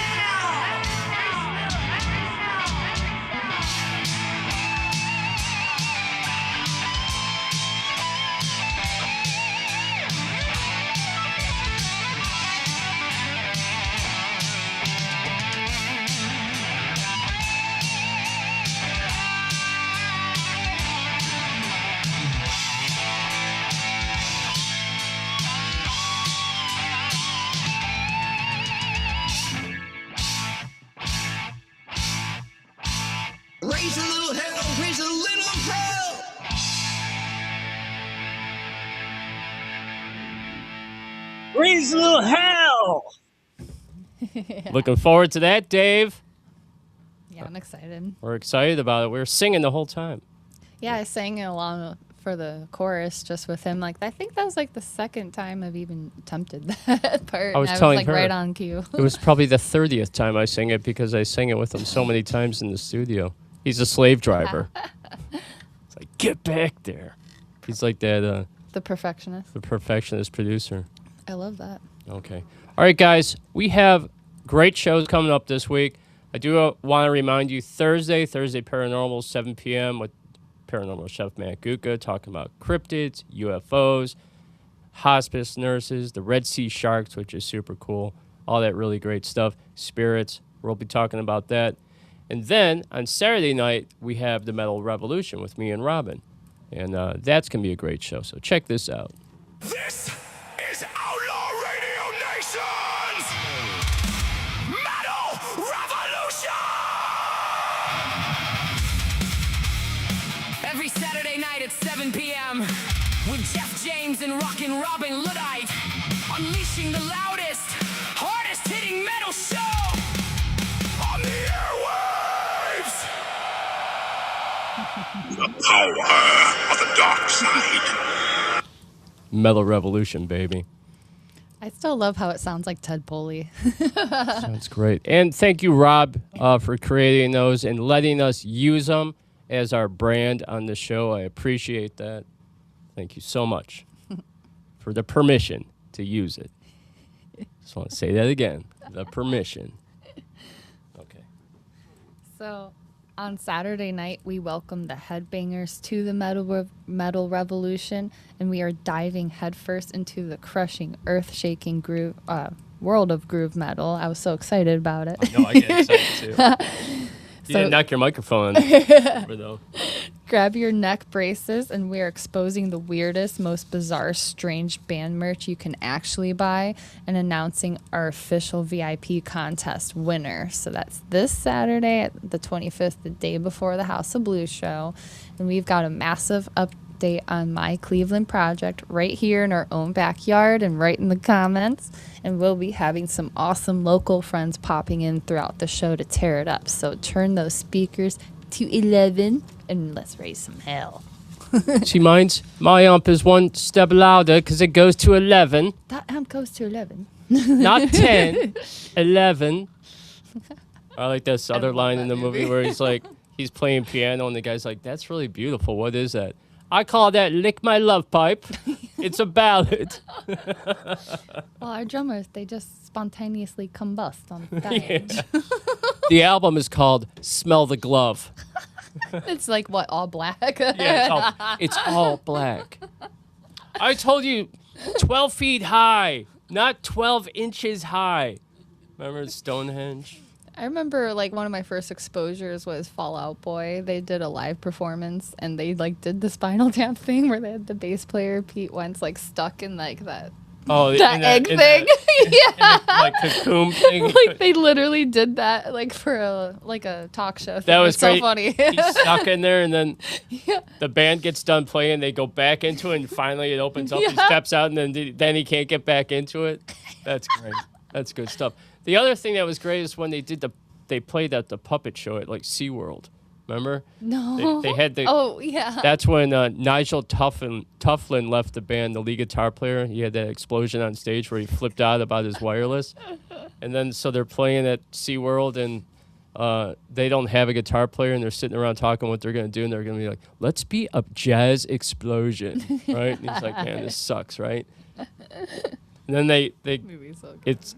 Raise a little hell, raise a little hell. Raise a little hell. Looking forward to that, Dave. Yeah, I'm excited. We're excited about it. We were singing the whole time. Yeah, I sang it along for the chorus just with him. Like, I think that was like the second time I've even attempted that part. I was and telling like her right on cue. It was probably the 30th time I sang it because I sang it with him so many times in the studio. He's a slave driver. It's like, get back there. He's like that. The perfectionist. The perfectionist producer. I love that. Okay. All right, guys. We have great shows coming up this week. I do want to remind you, Thursday Paranormal, 7 p.m. with Paranormal Chef Matt Guca talking about cryptids, UFOs, hospice nurses, the Red Sea Sharks, which is super cool, all that really great stuff, spirits. We'll be talking about that. And then on Saturday night, we have the Metal Revolution with me and Robin. And that's going to be a great show. So check this out. This is Outlaw Radio Nation's Metal Revolution! Every Saturday night at 7 p.m. with Jeff James and Rockin' Robin Luddite on Unleashing the loudest, hardest hitting metal show on the airwaves. The power of the dark side. Metal Revolution, baby. I still love how it sounds like Ted Poley. Sounds great. And thank you, Rob, for creating those and letting us use them as our brand on the show. I appreciate that. Thank you so much for the permission to use it. Just want to say that again. The permission. Okay. So on Saturday night, we welcome the Headbangers to the Metal Revolution, and we are diving headfirst into the crushing, earth-shaking groove, world of groove metal. I was so excited about it. I know, I get excited too. You didn't knock your microphone over, though. Grab your neck braces, and we are exposing the weirdest, most bizarre, strange band merch you can actually buy and announcing our official VIP contest winner. So that's this Saturday, the 25th, the day before the House of Blues show. And we've got a massive update on My Cleveland Project right here in our own backyard and right in the comments. And we'll be having some awesome local friends popping in throughout the show to tear it up. So turn those speakers to 11 and let's raise some hell. She minds my amp is one step louder because it goes to 11. That amp goes to 11. Not 10, 11. I like this other line in the movie where he's like, he's playing piano and the guy's like, that's really beautiful. What is that? I call that Lick My Love Pipe. It's a ballad. Well, our drummers, they just spontaneously combust on stage. Yeah. The album is called Smell the Glove. It's like, what, all black? Yeah, it's all black. I told you 12 feet high, not 12 inches high. Remember Stonehenge? I remember like one of my first exposures was Fall Out Boy. They did a live performance and they like did the Spinal Tap thing where they had the bass player Pete Wentz like stuck in like that egg thing. Yeah, like cocoon thing. Like they literally did that like for a talk show thing. That was so great. funny. He's stuck in there, and then the band gets done playing. They go back into it, and finally it opens up. Yeah. He steps out, and then he can't get back into it. That's great. That's good stuff. The other thing that was great is when they played at the puppet show at like SeaWorld. Remember? No. They had the. Oh yeah. That's when Nigel Tuflin left the band, the lead guitar player. He had that explosion on stage where he flipped out about his wireless, and then so they're playing at SeaWorld and they don't have a guitar player, and they're sitting around talking what they're gonna do, and they're gonna be like, "Let's be a jazz explosion," right? And he's like, "Man, this sucks," right? And then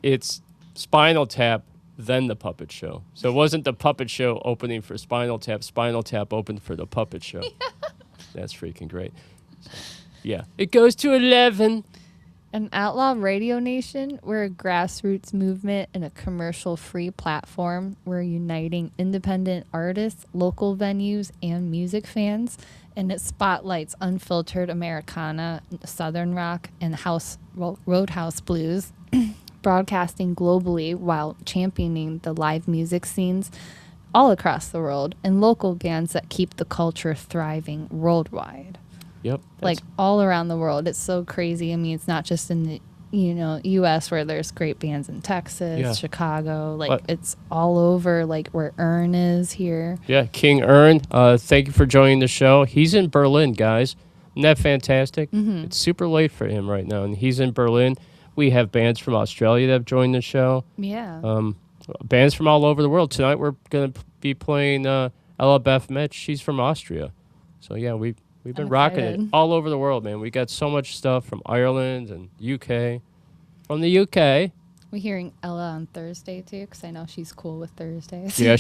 it's Spinal Tap. Then the puppet show. So it wasn't the puppet show opening for Spinal Tap. Spinal Tap opened for the puppet show. Yeah. That's freaking great. So, yeah. It goes to 11. An Outlaw Radio Nation, we're a grassroots movement and a commercial-free platform. We're uniting independent artists, local venues, and music fans. And it spotlights unfiltered Americana, Southern rock, and roadhouse blues. Broadcasting globally while championing the live music scenes all across the world and local bands that keep the culture thriving worldwide. Yep. Like all around the world. It's so crazy. I mean, it's not just in the US where there's great bands in Texas, Chicago, it's all over, like where Ern is here. Yeah, King Ern, thank you for joining the show. He's in Berlin, guys. Isn't that fantastic? Mm-hmm. It's super late for him right now, and he's in Berlin. We have bands from Australia that have joined the show. Yeah. Bands from all over the world. Tonight we're going to be playing Ella Beth Metz. She's from Austria. So, yeah, we've been rocking it all over the world, man. We got so much stuff from Ireland and UK. From the UK. We're hearing Ella on Thursday, too, because I know she's cool with Thursdays. Yeah,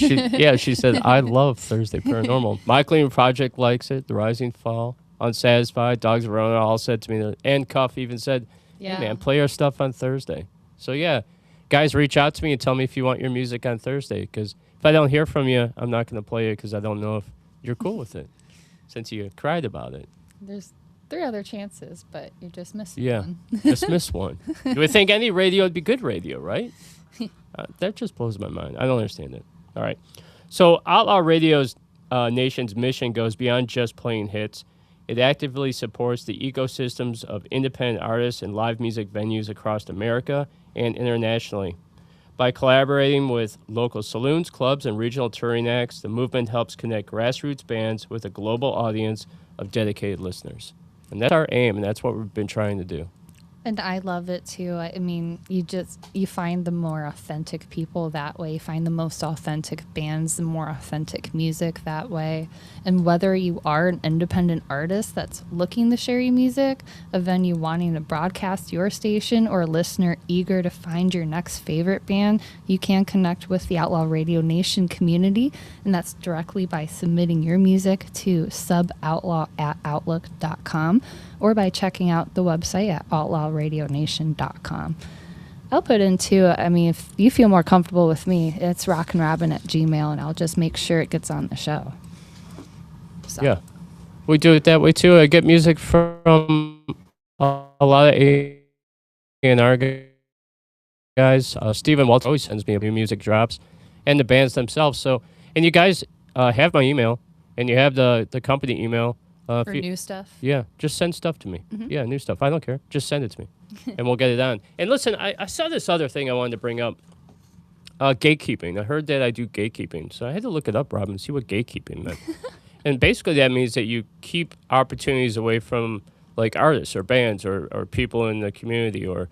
she said, I love Thursday Paranormal. My Cleveland Project likes it. The Rising Fall, Unsatisfied, Dogs of Verona all said to me, and Cuff even said, yeah, hey man, play our stuff on Thursday. So, yeah, guys, reach out to me and tell me if you want your music on Thursday, because if I don't hear from you, I'm not going to play it because I don't know if you're cool with it, since you cried about it. There's 3 other chances, but you're just missing one. Just miss one. You would think any radio would be good radio, right? That just blows my mind. I don't understand it. All right. So Outlaw Radio's Nation's mission goes beyond just playing hits. It actively supports the ecosystems of independent artists and live music venues across America and internationally. By collaborating with local saloons, clubs, and regional touring acts, the movement helps connect grassroots bands with a global audience of dedicated listeners. And that's our aim, and that's what we've been trying to do. And I love it too. I mean, you find the more authentic people that way. You find the most authentic bands, the more authentic music that way. And whether you are an independent artist that's looking to share your music, a venue wanting to broadcast your station, or a listener eager to find your next favorite band, you can connect with the Outlaw Radio Nation community, and that's directly by submitting your music to suboutlaw@outlook.com or by checking out the website at outlawradionation.com. I'll put into, I mean, if you feel more comfortable with me, it's rockinrobin@gmail, and I'll just make sure it gets on the show. So. Yeah, we do it that way too. I get music from a lot of A&R guys. Stephen Waltz always sends me new music drops, and the bands themselves. So, and you guys have my email, and you have the company email. For new stuff? Yeah, just send stuff to me. Mm-hmm. Yeah, new stuff. I don't care. Just send it to me, and we'll get it on. And listen, I saw this other thing I wanted to bring up. Gatekeeping. I heard that I do gatekeeping, so I had to look it up, Rob, and see what gatekeeping meant. And basically that means that you keep opportunities away from like artists or bands or people in the community or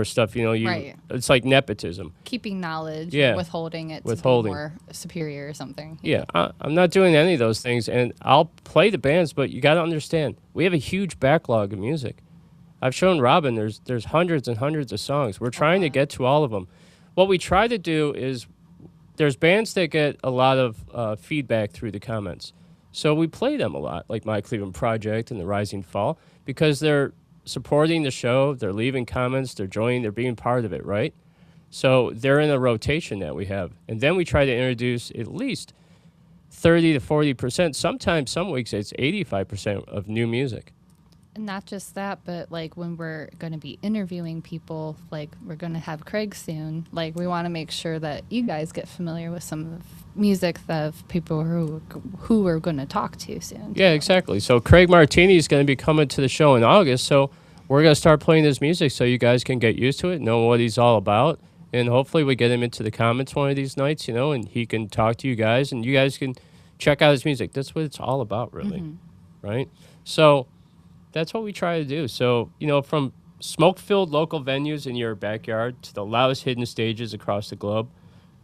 stuff, Right. It's like nepotism. Keeping knowledge, Yeah. withholding it Withholding. to be more superior or something. Yeah, I'm not doing any of those things, and I'll play the bands, but you got to understand, we have a huge backlog of music. I've shown Robin there's hundreds and hundreds of songs. We're trying to get to all of them. What we try to do is there's bands that get a lot of feedback through the comments. So we play them a lot, like My Cleveland Project and The Rising Fall, because they're supporting the show, they're leaving comments, they're joining, they're being part of it, right? So they're in a rotation that we have. And then we try to introduce at least 30 to 40%, sometimes some weeks it's 85% of new music. And not just that, but like when we're going to be interviewing people, like we're going to have Craig soon, like we want to make sure that you guys get familiar with some of the music of people who we're going to talk to soon. Yeah, exactly. So Craig Martini is going to be coming to the show in August, so we're going to start playing his music so you guys can get used to it, know what he's all about, and hopefully we get him into the comments one of these nights, and he can talk to you guys, and you guys can check out his music. That's what it's all about, really, right? So that's what we try to do. So, from smoke-filled local venues in your backyard to the loudest hidden stages across the globe,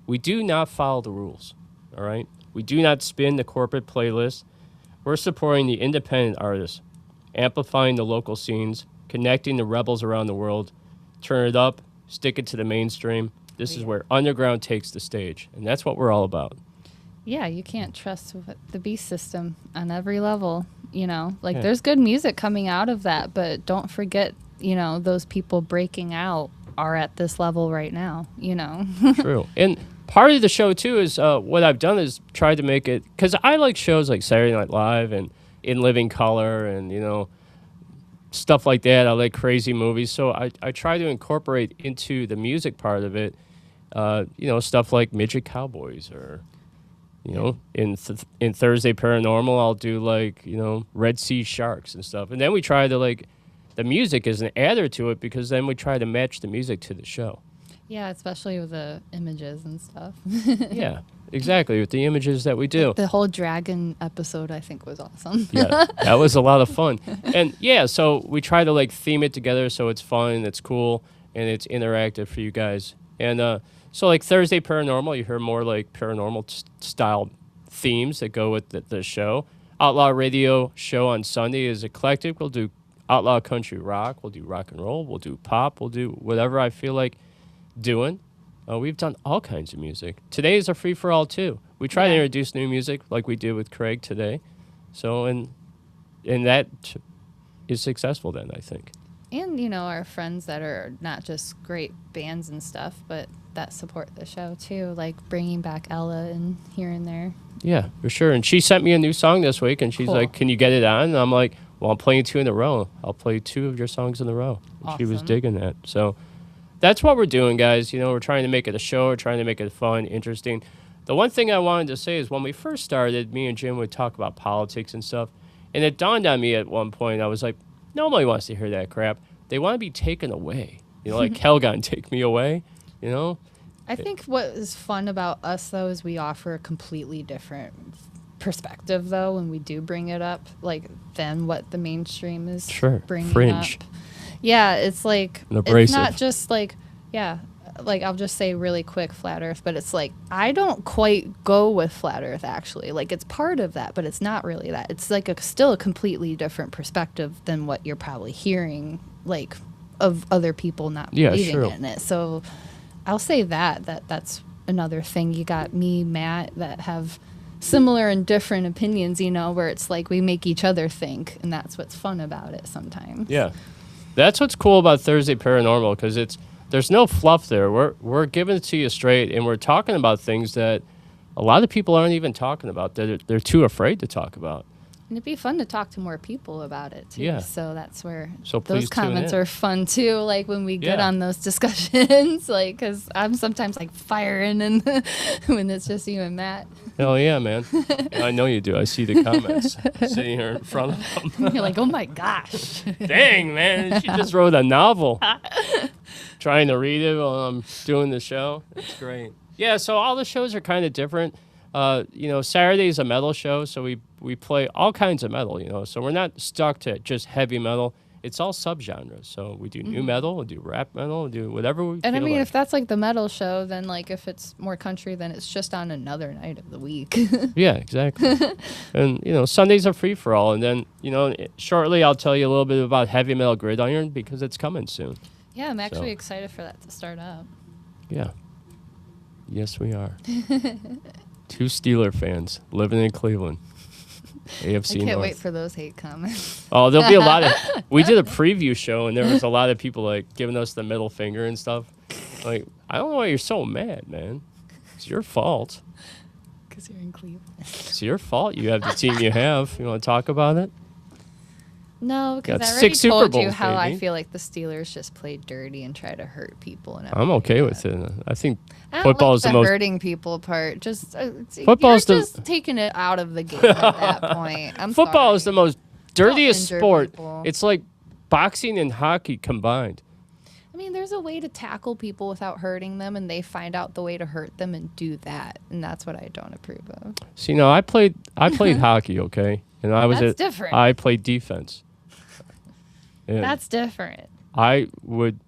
we do not follow the rules, all right? We do not spin the corporate playlist. We're supporting the independent artists, amplifying the local scenes, connecting the rebels around the world. Turn it up, stick it to the mainstream. This is where underground takes the stage, and that's what we're all about. Yeah, you can't trust the beast system on every level, There's good music coming out of that, but don't forget, those people breaking out are at this level right now, True. And part of the show, too, is what I've done is try to make it, because I like shows like Saturday Night Live and In Living Color and, stuff like that. I like crazy movies. So I try to incorporate into the music part of it, stuff like Midget Cowboys or, in Thursday Paranormal, I'll do like, Red Sea Sharks and stuff. And then we try to the music is an adder to it because then we try to match the music to the show. Yeah, especially with the images and stuff. Yeah, exactly, with the images that we do. The whole dragon episode, I think, was awesome. Yeah, that was a lot of fun. And yeah, so we try to theme it together so it's fun and it's cool and it's interactive for you guys. And so like Thursday Paranormal, you hear more like paranormal style themes that go with the show. Outlaw Radio show on Sunday is eclectic. We'll do outlaw country rock, we'll do rock and roll, we'll do pop, we'll do whatever I feel like doing. We've done all kinds of music. Today is a free-for-all too. We try to introduce new music like we did with Craig today. So and that is successful then, I think. And, our friends that are not just great bands and stuff, but that support the show too, like bringing back Ella and here and there. Yeah, for sure. And she sent me a new song this week, and she's like, can you get it on? And I'm like, well, I'm playing 2 in a row. I'll play 2 of your songs in a row. Awesome. She was digging that. So that's what we're doing, guys. We're trying to make it a show. We're trying to make it fun, interesting. The one thing I wanted to say is when we first started, me and Jim would talk about politics and stuff, And it dawned on me at one point. I was like, nobody wants to hear that crap. They want to be taken away. You know, like Helgon, take me away. You know. I think what is fun about us though is we offer a completely different perspective though when we do bring it up, like than what the mainstream is bringing fringe. up. Yeah, it's like it's not just like like I'll just say really quick flat earth, but it's like I don't quite go with flat earth actually. Like it's part of that, but it's not really that. It's like still a completely different perspective than what you're probably hearing like of other people not believing in it. So I'll say that's another thing. You got me, Matt, that have similar and different opinions, you know, where it's like we make each other think, and that's what's fun about it sometimes. Yeah. That's what's cool about Thursday Paranormal, because there's no fluff there. We're giving it to you straight, and we're talking about things that a lot of people aren't even talking about. They're too afraid to talk about. And it'd be fun to talk to more people about it, too. Yeah. So that's where those comments are fun, too. Like, when we get on those discussions, like, because I'm sometimes, like, firing and when it's just you and Matt. Hell yeah, man. I know you do. I see the comments sitting here in front of them. You're like, oh, my gosh. Dang, man. She just wrote a novel. Trying to read it while I'm doing the show. It's great. Yeah, so all the shows are kind of different. You know, Saturday is a metal show, so we play all kinds of metal, you know. So we're not stuck to just heavy metal. It's all subgenres. So we do new metal, we do rap metal, we do whatever we And I feel mean, like. if that's like the metal show, then like if it's more country, then it's just on another night of the week. Yeah, exactly. And, you know, Sundays are free for all. And then, you know, shortly I'll tell you a little bit about Heavy Metal Gridiron because it's coming soon. Yeah, I'm actually excited for that to start up. Yeah. Yes, we are. Two Steeler fans living in Cleveland. AFC I can't North. wait for those hate comments. Oh, there'll be a lot of... We did a preview show, and there was a lot of people, like, giving us the middle finger and stuff. Like, I don't know why you're so mad, man. It's your fault. Because you're in Cleveland. It's your fault you have the team you have. You want to talk about it? No, because Got I already 6 Super told you Bowls, how I baby. feel like the Steelers just play dirty and try to hurt people. And I'm okay with it. I think I don't football like is the the most... hurting people part. Just Football's you're the- just taking it out of the game at that point. I'm Football sorry. is the most dirtiest injure sport. people. It's like boxing and hockey combined. I mean, there's a way to tackle people without hurting them, and they find out the way to hurt them and do that, and that's what I don't approve of. See, no, I played hockey, okay? And I was That's different. I played defense. And That's different. I would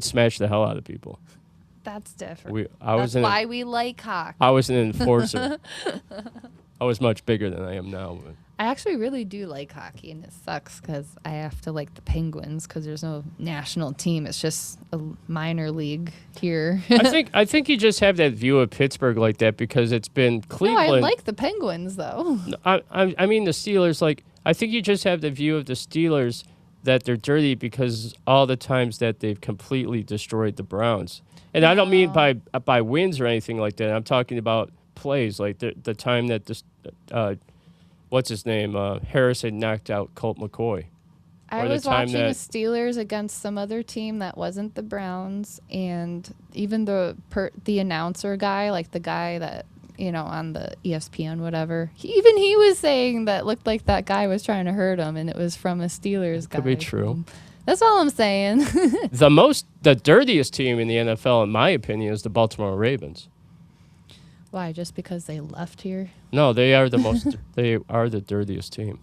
smash the hell out of people. That's different. That's why we like hockey. I was an enforcer. I was much bigger than I am now. But. I actually really do like hockey, and it sucks because I have to like the Penguins because there's no national team. It's just a minor league here. I think you just have that view of Pittsburgh like that because it's been Cleveland. No, I like the Penguins though. I mean the Steelers. Like I think you just have the view of the Steelers that they're dirty because all the times that they've completely destroyed the Browns. And I don't mean by wins or anything like that. I'm talking about plays, like the time that this, what's his name, Harris had knocked out Colt McCoy. I was watching the Steelers against some other team that wasn't the Browns, and even the announcer guy, like the guy that, you know, on the ESPN, whatever, even he was saying that looked like that guy was trying to hurt him, and it was from a Steelers guy. Could be true. That's all I'm saying. The dirtiest team in the NFL, in my opinion, is the Baltimore Ravens. Why? Just because they left here? No, they are the most. They are the dirtiest team.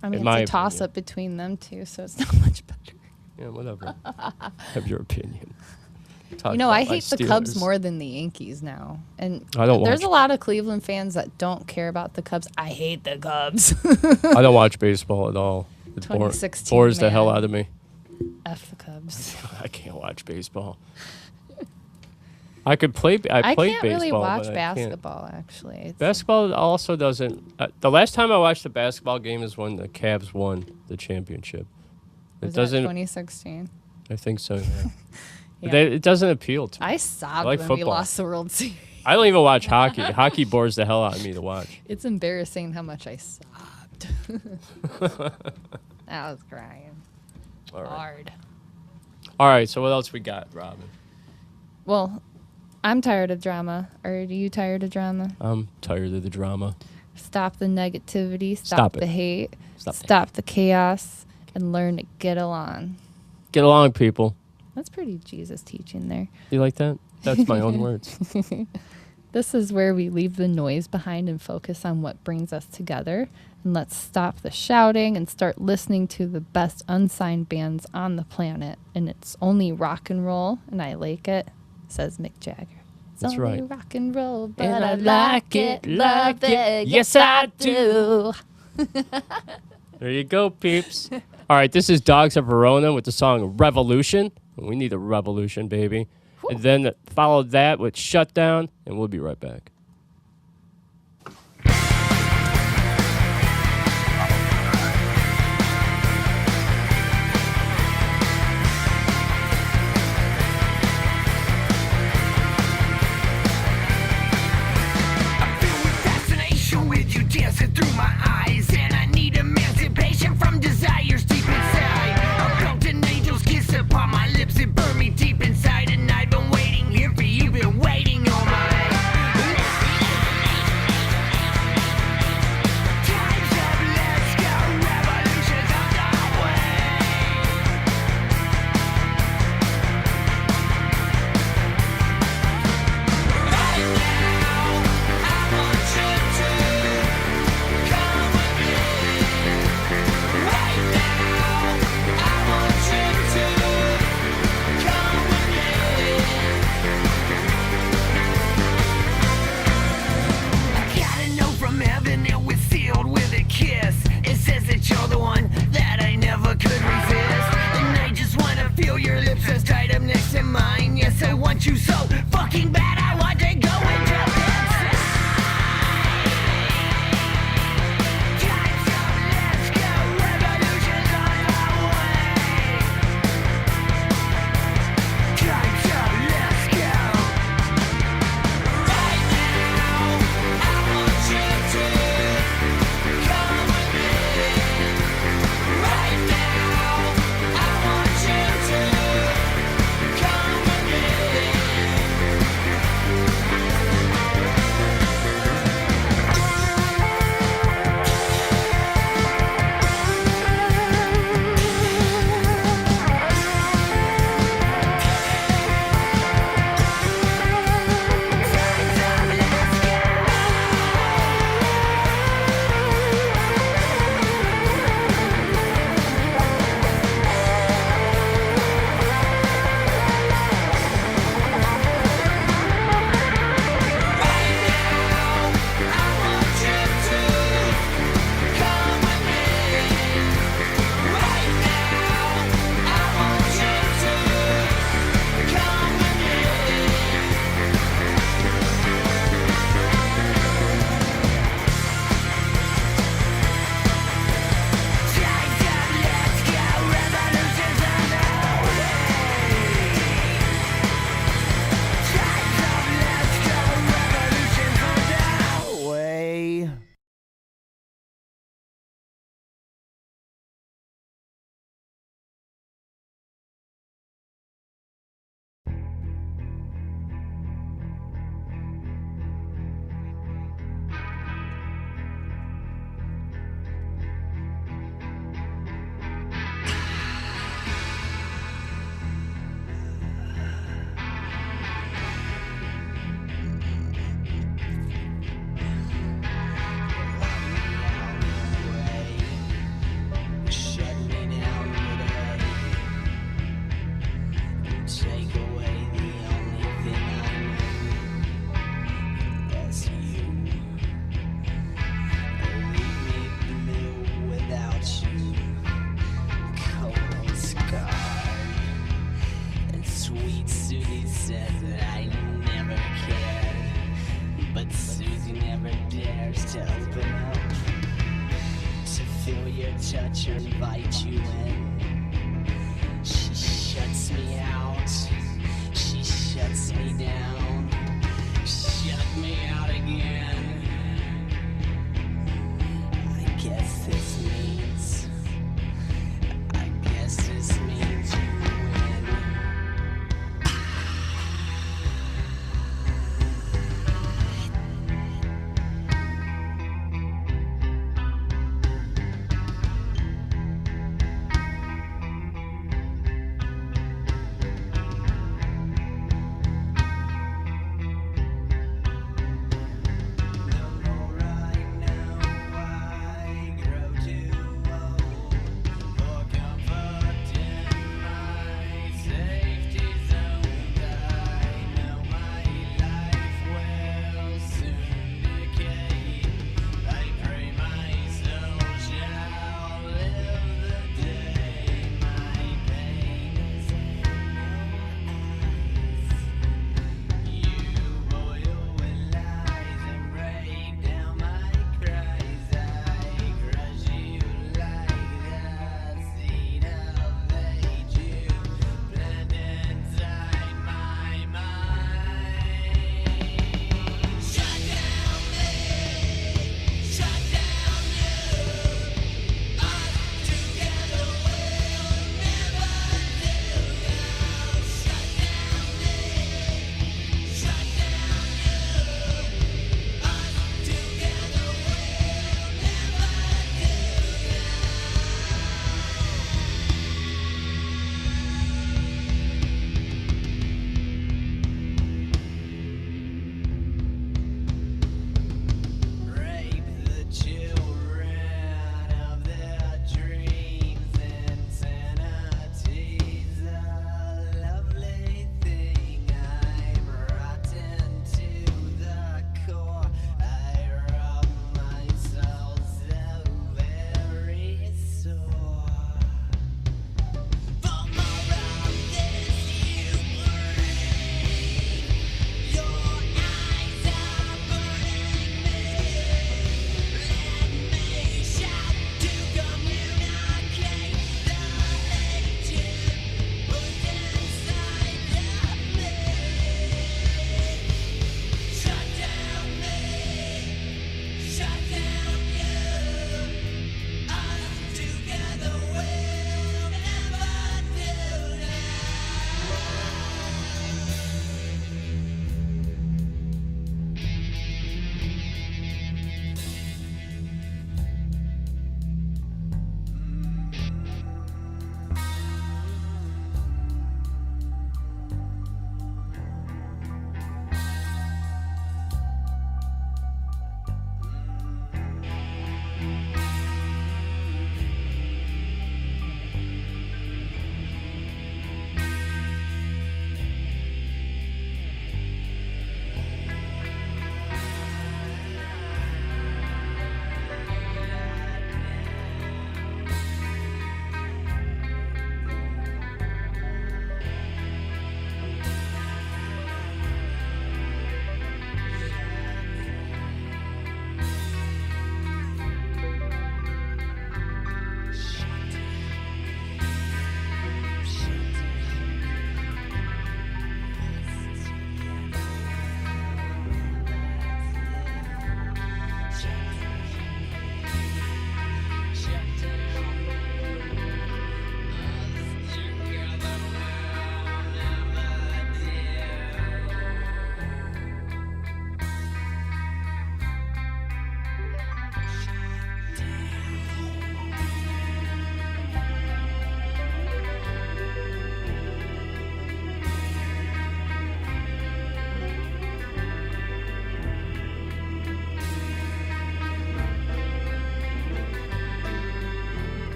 I mean, in it's my a toss-up between them two, so it's not much better. Yeah, whatever. Have your opinion. You know, I hate the Cubs more than the Yankees now. And I don't there's watch. a lot of Cleveland fans that don't care about the Cubs. I hate the Cubs. I don't watch baseball at all. It 2016, bores the hell man. out of me. F the Cubs. I can't watch baseball. I could play. I played can't baseball. really watch but I can't. basketball, actually. It's Basketball also doesn't. The last time I watched a basketball game is when the Cavs won the championship. was that 2016? I think so. Yeah. Yeah. But it doesn't appeal to me. I sobbed like when we football. lost the World Series. I don't even watch hockey. Hockey bores the hell out of me to watch. It's embarrassing how much I sobbed. I was crying. All right. Hard. All right. So what else we got, Robin? Well, I'm tired of drama. Are you tired of drama? I'm tired of the drama. Stop the negativity. Stop it. The hate. Stop it. Stop the chaos. And learn to get along. Get along, people. That's pretty Jesus teaching there. You like that? That's my own words. This is where we leave the noise behind and focus on what brings us together. And let's stop the shouting and start listening to the best unsigned bands on the planet. And it's only rock and roll, and I like it, says Mick Jagger. It's That's only right. rock and roll, but And I like it, love it. Yes, I do. There you go, peeps. All right, this is Dogs of Verona with the song Revolution. We need a revolution, baby. And then follow that with Shutdown, and we'll be right back. Fascination with you dancing through my eyes, and I need emancipation from desires deep inside. I felt an angel's kiss upon my lips, it burned me deep inside, and I've been waiting here for you, been waiting all my time's up, let's go, revolution's on the way. Right now, I want you to come with me. Right now, I want you to come with me. I got a note from heaven, it was sealed with a kiss. It says that you're the one that I never could resist. And I just wanna feel your lips as tight up next to mine. Yes, I want you so fucking bad, I want to go and jump inside. Time's up, let's go, revolution's on the way. Time's up, let's go. Right now, I want you to come with me. Right now, I want you to come with me. touch her, invite you in. She shuts me out, she shuts me down, shut me out again. I guess this means you win.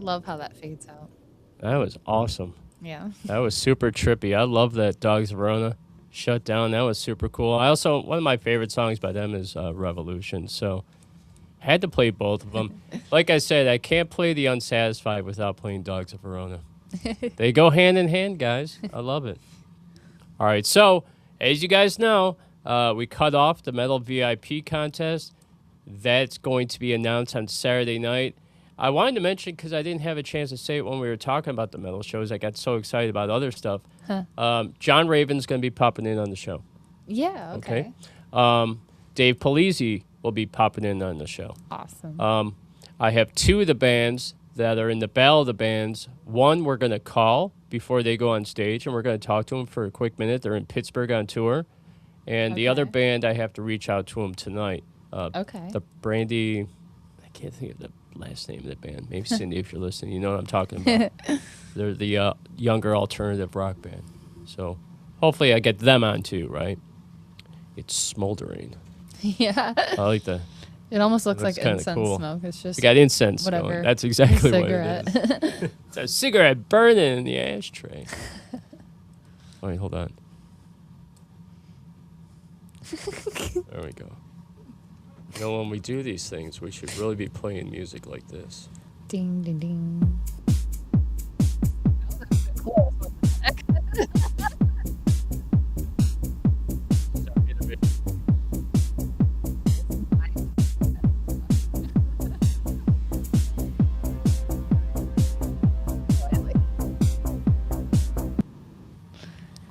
love how that fades out. That was awesome. Yeah. That was super trippy. I love that Dogs Verona shut down. That was super cool. I also, one of my favorite songs by them is Revolution. So had to play both of them. Like I said, I can't play the Unsatisfied without playing Dogs of Verona. They go hand in hand, guys. I love it. All right. So as you guys know, we cut off the Metal VIP contest. That's going to be announced on Saturday night. I wanted to mention, because I didn't have a chance to say it when we were talking about the metal shows. I got so excited about other stuff. John Raven's going to be popping in on the show. Yeah, okay. Dave Polizzi will be popping in on the show. Awesome. I have two of the bands that are in the Battle of the Bands. One we're going to call before they go on stage, and we're going to talk to them for a quick minute. They're in Pittsburgh on tour. And the other band, I have to reach out to them tonight. The Brandy, I can't think of the last name of the band. Maybe Cindy, if you're listening, you know what I'm talking about. They're the younger alternative rock band. So hopefully I get them on too, right? It's Smoldering. Yeah. I like that. It almost looks like incense cool. smoke. It's just we got incense whatever. going. That's exactly what Cigarette. it is. It's a cigarette burning in the ashtray. All right, hold on. There we go. You know, when we do these things, we should really be playing music like this. Ding, ding, ding.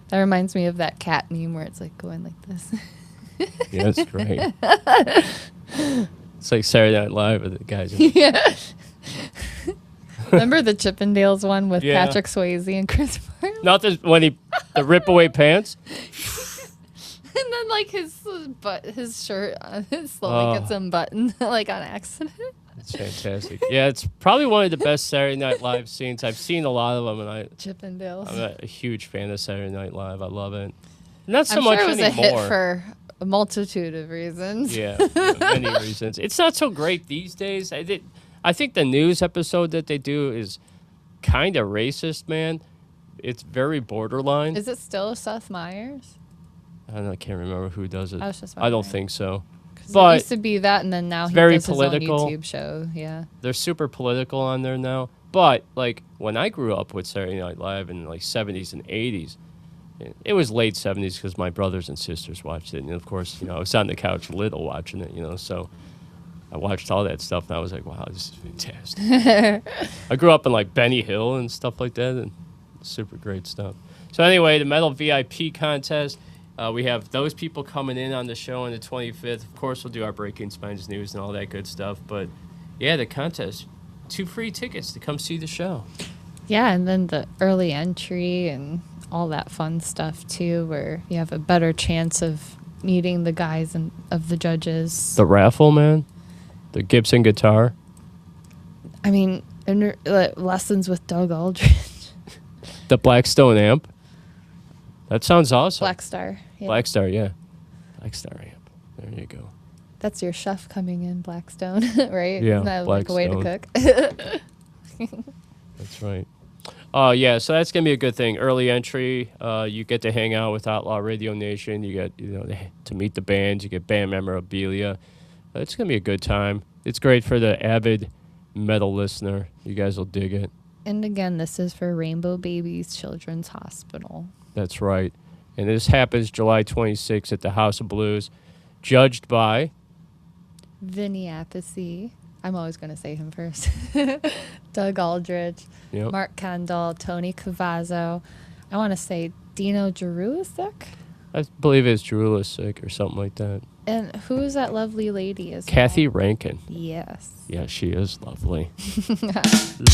That reminds me of that cat meme where it's like going like this. Yeah, that's great. It's like Saturday Night Live with the guys. Yeah. Remember the Chippendales one with Patrick Swayze and Chris Farley? Not the when the rip away pants. And then like his shirt slowly gets unbuttoned like on accident. It's fantastic. Yeah, it's probably one of the best Saturday Night Live scenes. I've seen a lot of them, and Chippendales. I'm a huge fan of Saturday Night Live. I love it. Not so I'm much sure it was anymore. a hit for a multitude of reasons. Yeah, many reasons. It's not so great these days. I think the news episode that they do is kind of racist, man. It's very borderline. Is it still Seth Meyers? I can't remember who does it. I was just I don't wondering. think so. But it used to be that, and then now he very does political. his own YouTube show. Yeah, they're super political on there now. But like when I grew up with Saturday Night Live in like 70s and 80s, it was late 70s because my brothers and sisters watched it, and of course, I was on the couch little watching it, so I watched all that stuff, and I was like, wow, this is fantastic. I grew up in like Benny Hill and stuff like that, and super great stuff. So anyway, the Metal VIP contest. We have those people coming in on the show on the 25th. Of course, we'll do our Breaking Spines news and all that good stuff. But, yeah, the contest, 2 free tickets to come see the show. yeah, and then the early entry and all that fun stuff too, where you have a better chance of meeting the guys and of the judges. The raffle, man. The Gibson guitar. I mean, lessons with Doug Aldrich. The Blackstone amp. That sounds awesome. Black Star. Yeah. Black Star, yeah. Black Star amp. There you go. That's your chef coming in, Blackstone, right? Yeah, Isn't that like a way to Blackstone. cook? That's right. Yeah, so that's going to be a good thing. Early entry, you get to hang out with Outlaw Radio Nation. You get to meet the bands. You get band memorabilia. It's going to be a good time. It's great for the avid metal listener. You guys will dig it. And again, this is for Rainbow Babies Children's Hospital. That's right. And this happens July 26th at the House of Blues, judged by Vinny Appice. I'm always going to say him first. Doug Aldrich, Yep. Mark Kendall, Tony Cavazzo. I want to say Dino Jerusalem. I believe it's Jerusalem or something like that. And who is that lovely lady as Kathy well? Rankin. Yes. Yeah, she is lovely.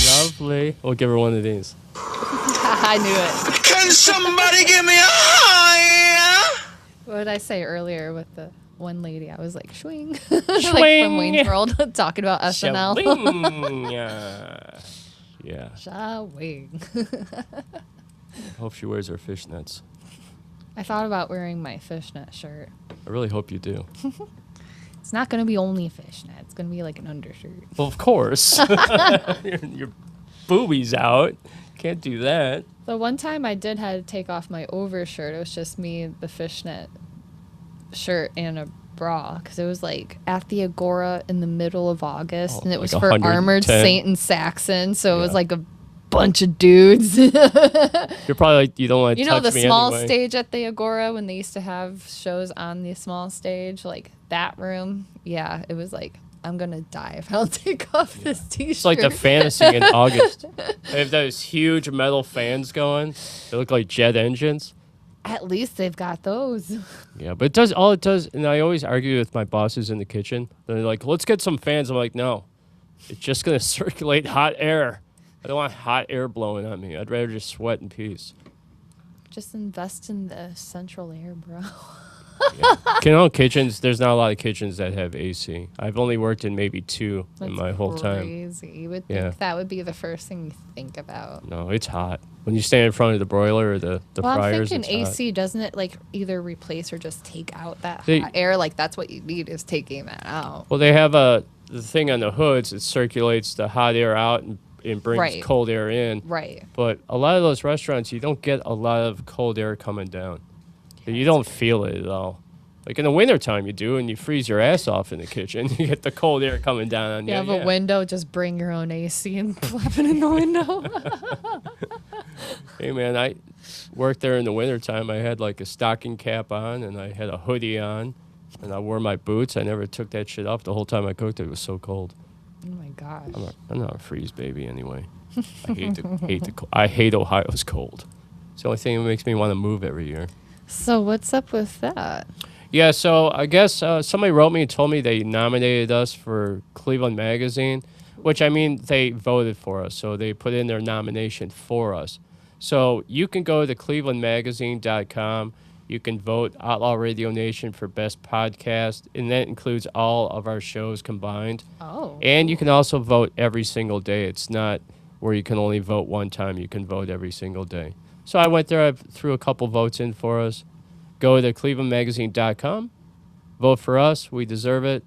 Lovely. We'll give her one of these. I knew it. Can somebody give me a high? What did I say earlier with the one lady? I was like, swing. Swing. Like from Wayne's World, talking about SNL. Shawing. Yeah. Shawing. Hope she wears her fishnets. I thought about wearing my fishnet shirt. I really hope you do. It's not going to be only a fishnet. It's going to be like an undershirt. Well, of course. you're boobies out. Can't do that. The one time I did had to take off my overshirt, it was just me, the fishnet shirt, and a bra, because it was like at the Agora in the middle of August, and it was like for Armored 110. Saint and Saxon, so it was like a bunch of dudes. You're probably like, you don't want to You know touch the me small anyway. stage at the Agora when they used to have shows on the small stage, like that room? Yeah, it was like, I'm going to die if I don't take off this t-shirt. It's like the fantasy in August. They have those huge metal fans going. They look like jet engines. At least they've got those. Yeah, but all it does, and I always argue with my bosses in the kitchen. They're like, let's get some fans. I'm like, no, it's just going to circulate hot air. I don't want hot air blowing on me. I'd rather just sweat in peace. Just invest in the central air, bro. Kitchens, there's not a lot of kitchens that have AC. I've only worked in maybe 2 in my whole time. Crazy. You would think that would be the first thing you think about. No, it's hot. When you stand in front of the broiler or the Well, fryers, I'm thinking it's AC, hot. doesn't it like either replace or just take out that They- hot air? Like that's what you need is taking that out. Well, they have the thing on the hoods. It circulates the hot air out and brings Right. cold air in. Right. But a lot of those restaurants, you don't get a lot of cold air coming down. You don't feel it at all. Like in the wintertime you do, and you freeze your ass off in the kitchen. You get the cold air coming down on You you. have a window, just bring your own AC and plop it in the window. Hey, man, I worked there in the wintertime. I had like a stocking cap on, and I had a hoodie on, and I wore my boots. I never took that shit off the whole time I cooked. It was so cold. Oh, my gosh. I'm not a freeze baby anyway. I hate Ohio's cold. It's the only thing that makes me want to move every year. So what's up with that? Yeah, so I guess somebody wrote me and told me they nominated us for Cleveland Magazine, which I mean, they voted for us. So they put in their nomination for us. So you can go to clevelandmagazine.com. You can vote Outlaw Radio Nation for Best Podcast, and that includes all of our shows combined. Oh. And you can also vote every single day. It's not where you can only vote one time. You can vote every single day. So I went there. I threw a couple votes in for us. Go to clevelandmagazine.com. Vote for us. We deserve it.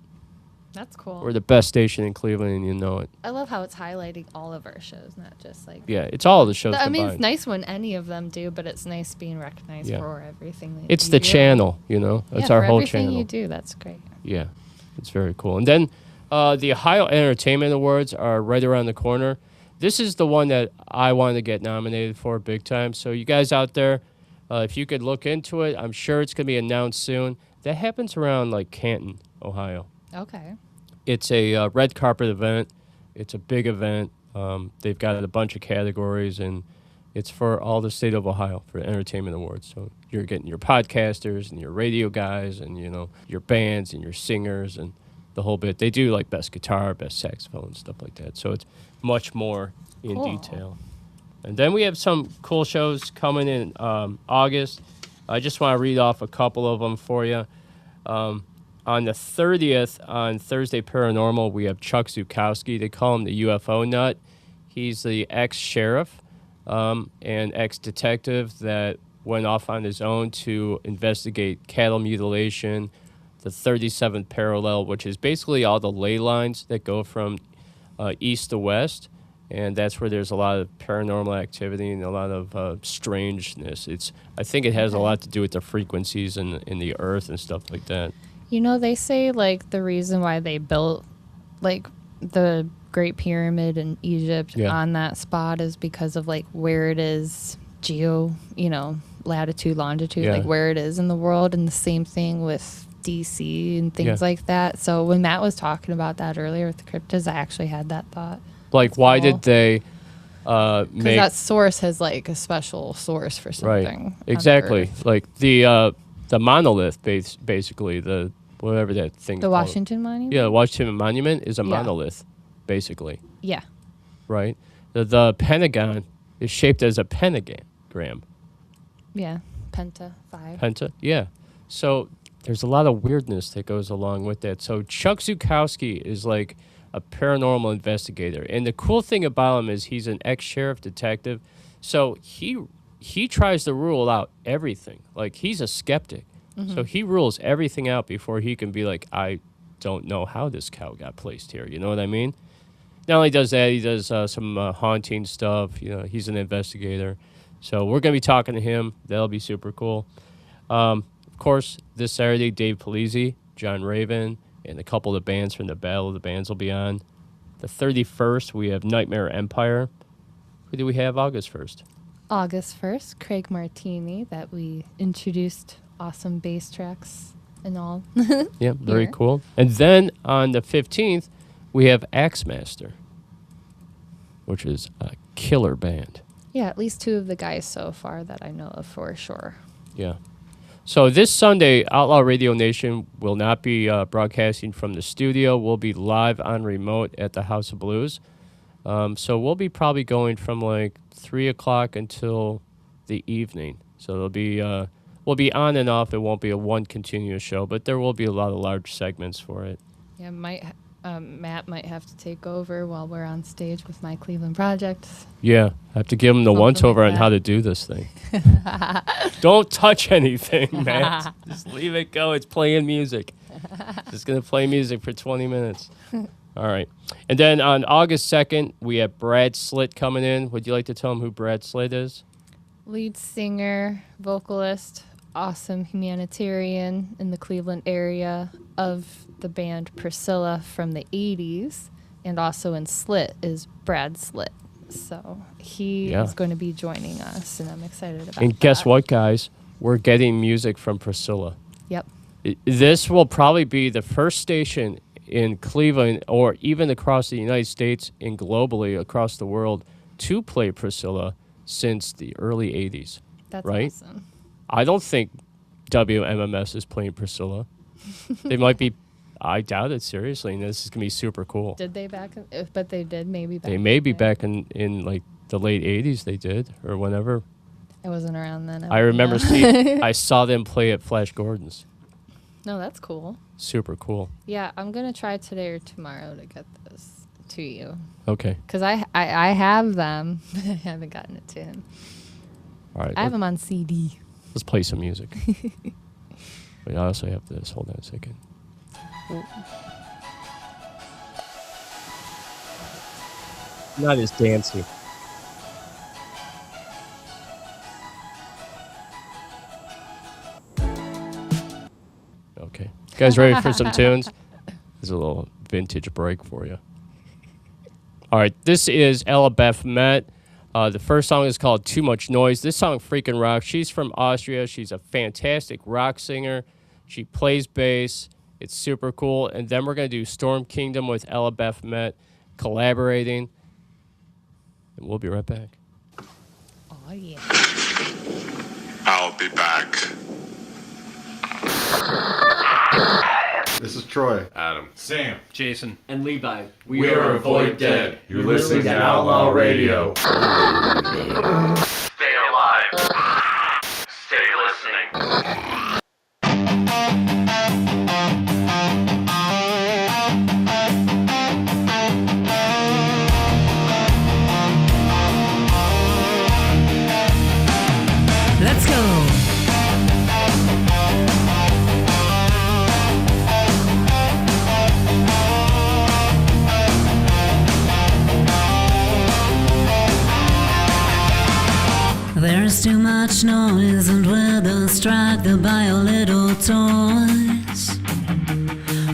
That's cool. We're the best station in Cleveland, and you know it. I love how it's highlighting all of our shows, not just like... Yeah, it's all the shows I mean, combined. it's nice when any of them do, but it's nice being recognized Yeah. for everything that It's you the do. channel, you know. It's Yeah, our for whole everything channel. you do, that's great. Yeah, it's very cool. And then the Ohio Entertainment Awards are right around the corner. This is the one that I wanted to get nominated for big time. So you guys out there, if you could look into it, I'm sure it's going to be announced soon. That happens around like Canton, Ohio. Okay. It's a red carpet event. It's a big event. They've got a bunch of categories, and it's for all the state of Ohio for Entertainment Awards. So you're getting your podcasters and your radio guys and, you know, your bands and your singers and the whole bit. They do like best guitar, best saxophone, stuff like that. So it's much more in Cool. detail. And then we have some cool shows coming in August. I just want to read off a couple of them for you. On the 30th, on Thursday Paranormal, we have Chuck Zukowski. They call him the UFO nut. He's the ex-sheriff and ex-detective that went off on his own to investigate cattle mutilation, the 37th parallel, which is basically all the ley lines that go from east to west. And that's where there's a lot of paranormal activity and a lot of strangeness. I think it has a lot to do with the frequencies in the earth and stuff like that. You know, they say, like, the reason why they built, like, the Great Pyramid in Egypt on that spot is because of, like, where it is latitude, longitude, like, where it is in the world. And the same thing with DC and things like that. So when Matt was talking about that earlier with the cryptids, I actually had that thought. Like, why did they Because make... that source has, like, a special source for something. Right, exactly. Like, the monolith, basically, whatever that thing The called. Washington Monument? Yeah, the Washington Monument is a Yeah. monolith, basically. Yeah. Right? The Pentagon is shaped as a pentagram. Yeah. Penta 5. Penta? Yeah. So there's a lot of weirdness that goes along with that. So Chuck Zukowski is like a paranormal investigator. And the cool thing about him is he's an ex-sheriff detective. So he tries to rule out everything. Like, he's a skeptic. So he rules everything out before he can be like, I don't know how this cow got placed here. You know what I mean? not only does that, he does some haunting stuff. He's an investigator. So we're going to be talking to him. That'll be super cool. Of course, this Saturday, Dave Polizzi, John Raven, and a couple of the bands from the Battle of the Bands will be on. The 31st, we have Nightmare Empire. Who do we have August 1st? August 1st, Craig Martini, that we introduced awesome bass tracks and all. Yeah, very Here. cool. And then on the 15th, we have Axemaster, which is a killer band. Yeah, at least 2 of the guys so far that I know of for sure. Yeah. So this Sunday, Outlaw Radio Nation will not be broadcasting from the studio. We'll be live on remote at the House of Blues. So we'll be probably going from like 3 o'clock until the evening. So there'll be we'll be on and off. It won't be a one continuous show, but there will be a lot of large segments for it. Yeah, Matt might have to take over while we're on stage with my Cleveland project. Yeah, I have to give him the Something once-over like on how that. to do this thing. Don't touch anything, Matt. Just leave it go. It's playing music. Just going to play music for 20 minutes. All right. And then on August 2nd, we have Brad Slitt coming in. Would you like to tell him who Brad Slitt is? Lead singer, vocalist, awesome humanitarian in the Cleveland area of the band Priscilla from the 80s, and also in Slit is Brad Slitt. So he is going to be joining us, and I'm excited about And that. guess what, guys? We're getting music from Priscilla. Yep. This will probably be the first station in Cleveland or even across the United States and globally across the world to play Priscilla since the early 80s. That's right? awesome. I don't think WMMS is playing Priscilla. They might be. I doubt it, seriously, and this is going to be super cool. Did they back in, but they did maybe back They in may the be day. back in like the late 80s they did, or whenever. I wasn't around then. I remember seeing. I saw them play at Flash Gordon's. No, that's cool. Super cool. Yeah, I'm going to try today or tomorrow to get this to you. Okay. Because I have them, but I haven't gotten it to him. All right. I have them on CD. Let's play some music. Wait, I also have this. Hold on a second. Not as dancey. Okay. You guys ready for some tunes? There's a little vintage break for you. All right. This is Ella Beth Met. The first song is called Too Much Noise. This song freaking rocks. She's from Austria. She's a fantastic rock singer. She plays bass. It's super cool. And then we're going to do Storm Kingdom with Ella Beth Met collaborating. And we'll be right back. Oh, yeah. I'll be back. This is Troy. Adam. Sam. Jason. And Levi. We are Avoid Dead. You're listening to Outlaw Radio. Stay alive. Stay listening. Let's go. There's too much noise and we're distracted by our little toys.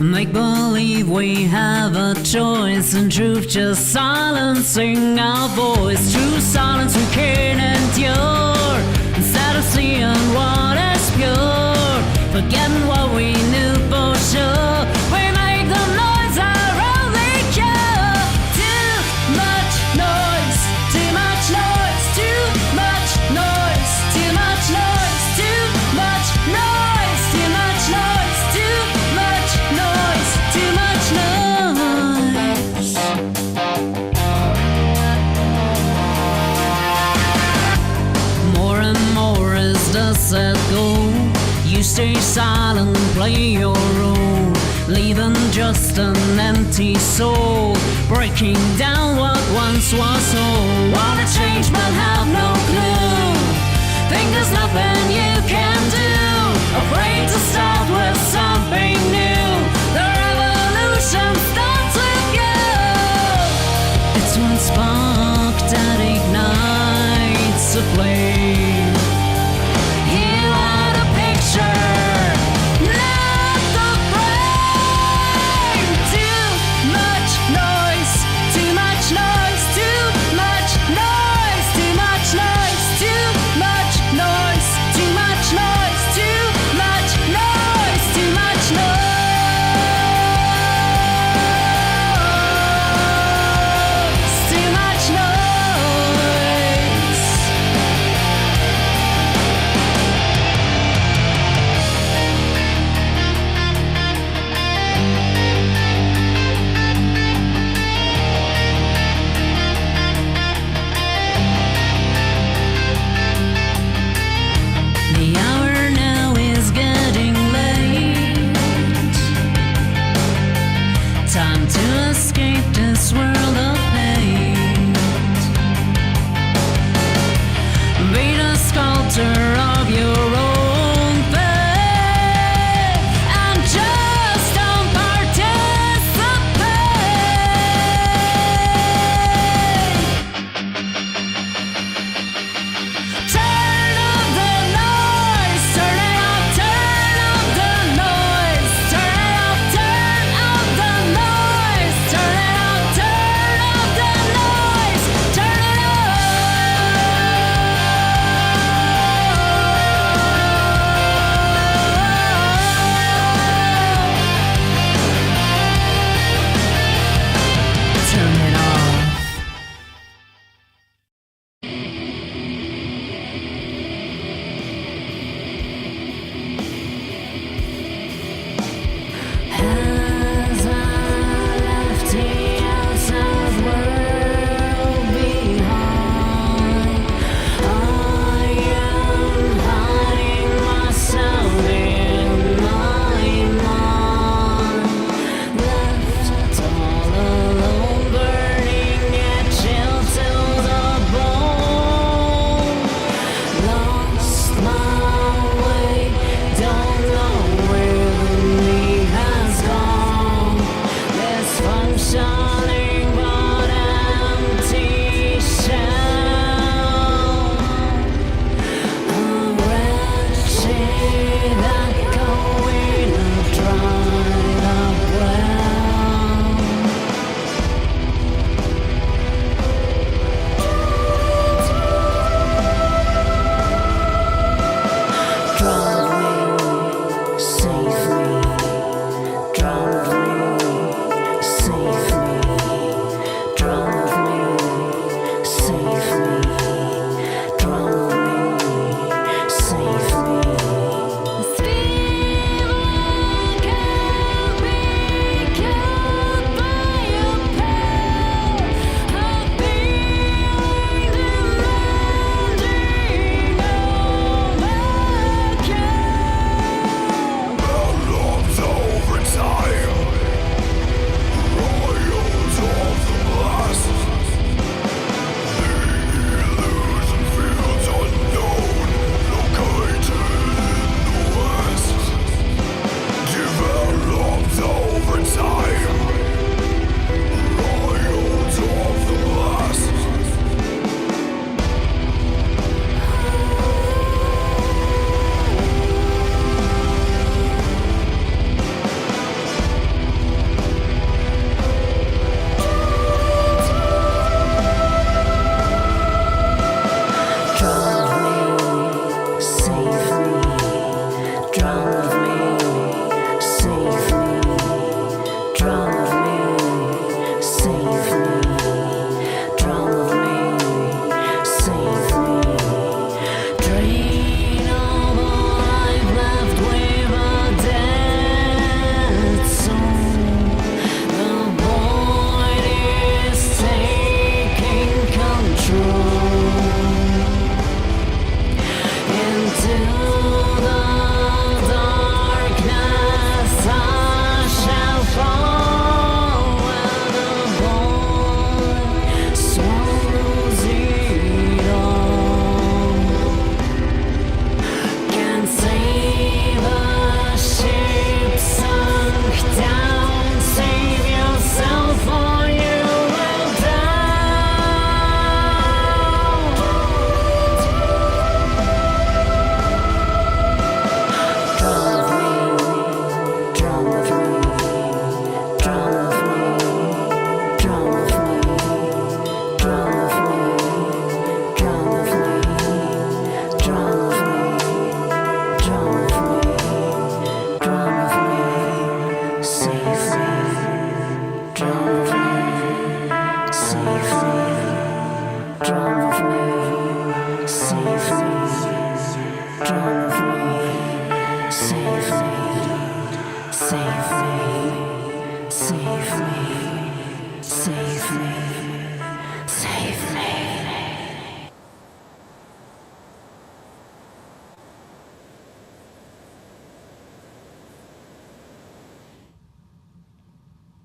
Make believe we have a choice, and truth just silencing our voice. True silence we can't endure, instead of seeing what is pure, forgetting what we knew for sure. We make the noise our only cure. Too much noise, too much noise, too much noise, too much noise, too much noise, too much noise, too much noise, too much noise. More and more as the set go, you stay silent and play your role, leaving just an empty soul, breaking down what once was whole. Wanna change but have no clue, think there's nothing you can do, afraid to start with something new. The revolution starts with you.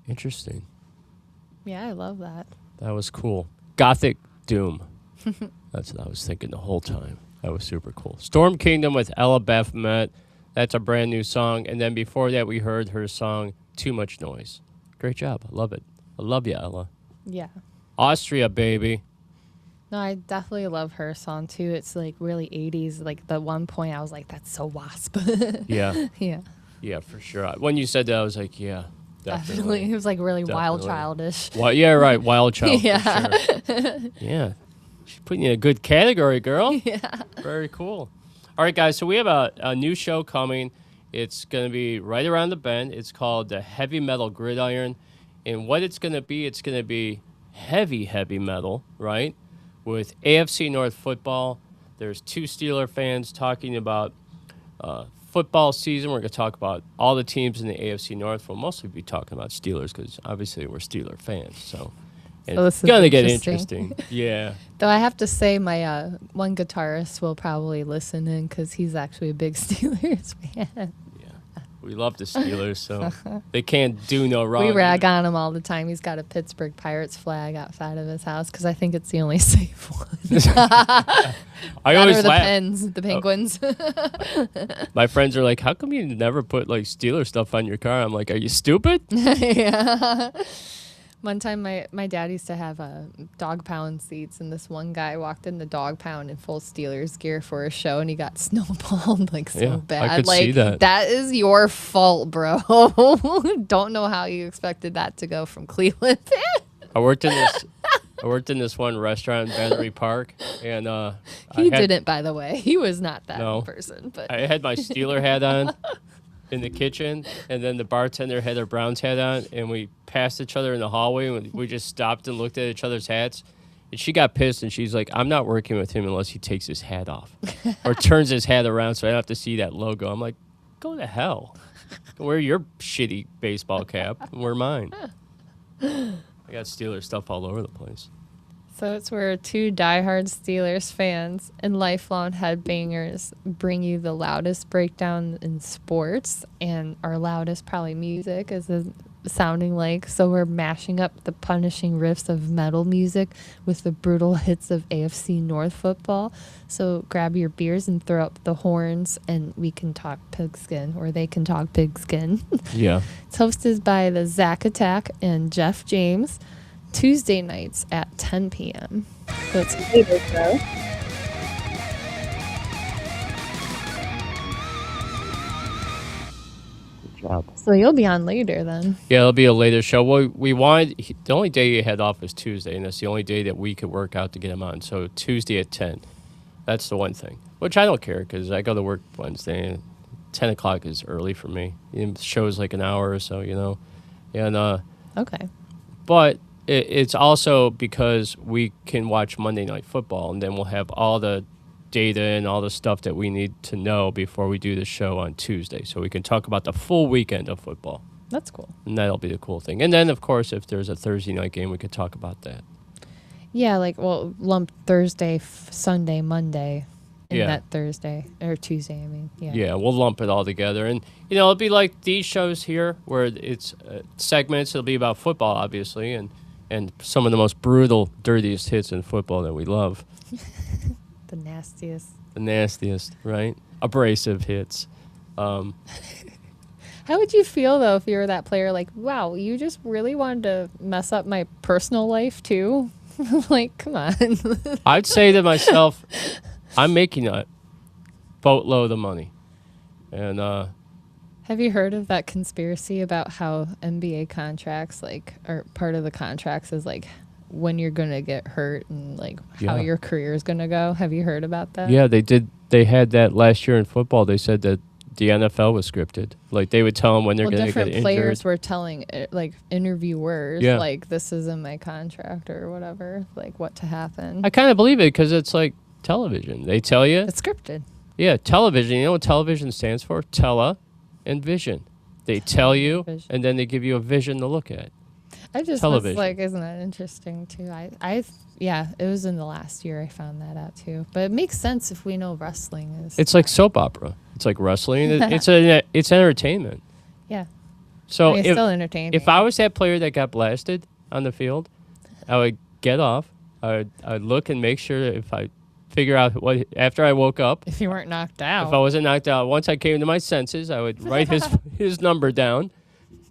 Interesting. Yeah, I love that. That was cool. Gothic Doom. That's what I was thinking the whole time. That was super cool. Storm Kingdom with Ella Baphomet. That's a brand new song. And then before that, we heard her song, Too Much Noise. Great job. I love it. I love you, Ella. Yeah. Austria, baby. No, I definitely love her song too. It's like really 80s. Like the one point I was like, that's so Wasp. Yeah. Yeah. Yeah, for sure. When you said that, I was like, yeah, definitely. It was like really wild Definitely. childish. Well, yeah, right. Wild child. Yeah. For sure. Yeah. She's putting you in a good category, girl. Yeah. Very cool. All right, guys. So we have a new show coming. It's going to be right around the bend. It's called the Heavy Metal Gridiron. And what it's going to be heavy metal, right? With AFC North football. There's two Steeler fans talking about football season. We're going to talk about all the teams in the AFC North. We'll mostly be talking about Steelers because obviously we're Steeler fans. So it's going to get interesting. Yeah. Though I have to say my one guitarist will probably listen in because he's actually a big Steelers fan. We love the Steelers, so they can't do no wrong. We rag on him all the time. He's got a Pittsburgh Pirates flag outside of his house because I think it's the only safe one. I always the laugh. Pens, the Penguins. My friends are like, "How come you never put like Steeler stuff on your car?" I'm like, "Are you stupid?" Yeah. One time, my dad used to have dog pound seats, and this one guy walked in the dog pound in full Steelers gear for a show, and he got snowballed like so bad. I could like see that. That is your fault, bro. Don't know how you expected that to go from Cleveland. I worked in this one restaurant in Battery Park, and he didn't, by the way. He was not that person. But I had my Steeler hat on in the kitchen, and then the bartender had her Browns hat on, and we passed each other in the hallway, and we just stopped and looked at each other's hats. And she got pissed, and she's like, "I'm not working with him unless he takes his hat off or turns his hat around so I don't have to see that logo." I'm like, "Go to hell. Wear your shitty baseball cap and wear mine." I got Steelers stuff all over the place. So it's where two diehard Steelers fans and lifelong headbangers bring you the loudest breakdown in sports and our loudest probably music is sounding like. So we're mashing up the punishing riffs of metal music with the brutal hits of AFC North football. So grab your beers and throw up the horns and we can talk pigskin, or they can talk pigskin. Yeah. It's hosted by the Zack Attack and Jeff James. Tuesday nights at 10 p.m. So it's later, though. Good job. So you'll be on later then. Yeah, it'll be a later show. Well, we wanted the only day you had off was Tuesday, and that's the only day that we could work out to get him on. So Tuesday at 10. That's the one thing, which I don't care because I go to work Wednesday, and 10 o'clock is early for me. The show's like an hour or so, and okay. But it's also because we can watch Monday Night Football, and then we'll have all the data and all the stuff that we need to know before we do the show on Tuesday. So we can talk about the full weekend of football. That's cool. And that'll be the cool thing. And then, of course, if there's a Thursday night game, we could talk about that. Yeah, lump Thursday, Sunday, Monday in that Thursday, or Tuesday, I mean. Yeah, we'll lump it all together. And, it'll be like these shows here where it's segments. It'll be about football, obviously, and some of the most brutal, dirtiest hits in football that we love. The nastiest. The nastiest, right? Abrasive hits. How would you feel, though, if you were that player? Like, wow, you just really wanted to mess up my personal life, too? Like, come on. I'd say to myself, I'm making a boatload of money. And, have you heard of that conspiracy about how NBA contracts, or part of the contracts is, when you're going to get hurt and, how your career is going to go? Have you heard about that? Yeah, they did. They had that last year in football. They said that the NFL was scripted. They would tell them when they're going to get injured. Different players were telling, interviewers, this is in my contract or whatever, what to happen. I kind of believe it because it's like television. They tell you. It's scripted. Yeah, television. You know what television stands for? Tele and vision. They tell you, and then they give you a vision to look at. I just television. was isn't that interesting too? Yeah, it was in the last year I found that out too. But it makes sense if we know wrestling is. It's like soap opera. It's like wrestling. It's entertainment. Yeah. So It's still entertaining. if I was that player that got blasted on the field, I would get off. I'd look and make sure if I figure out what after I woke up. If you weren't knocked out. If I wasn't knocked out, once I came to my senses, I would write his number down,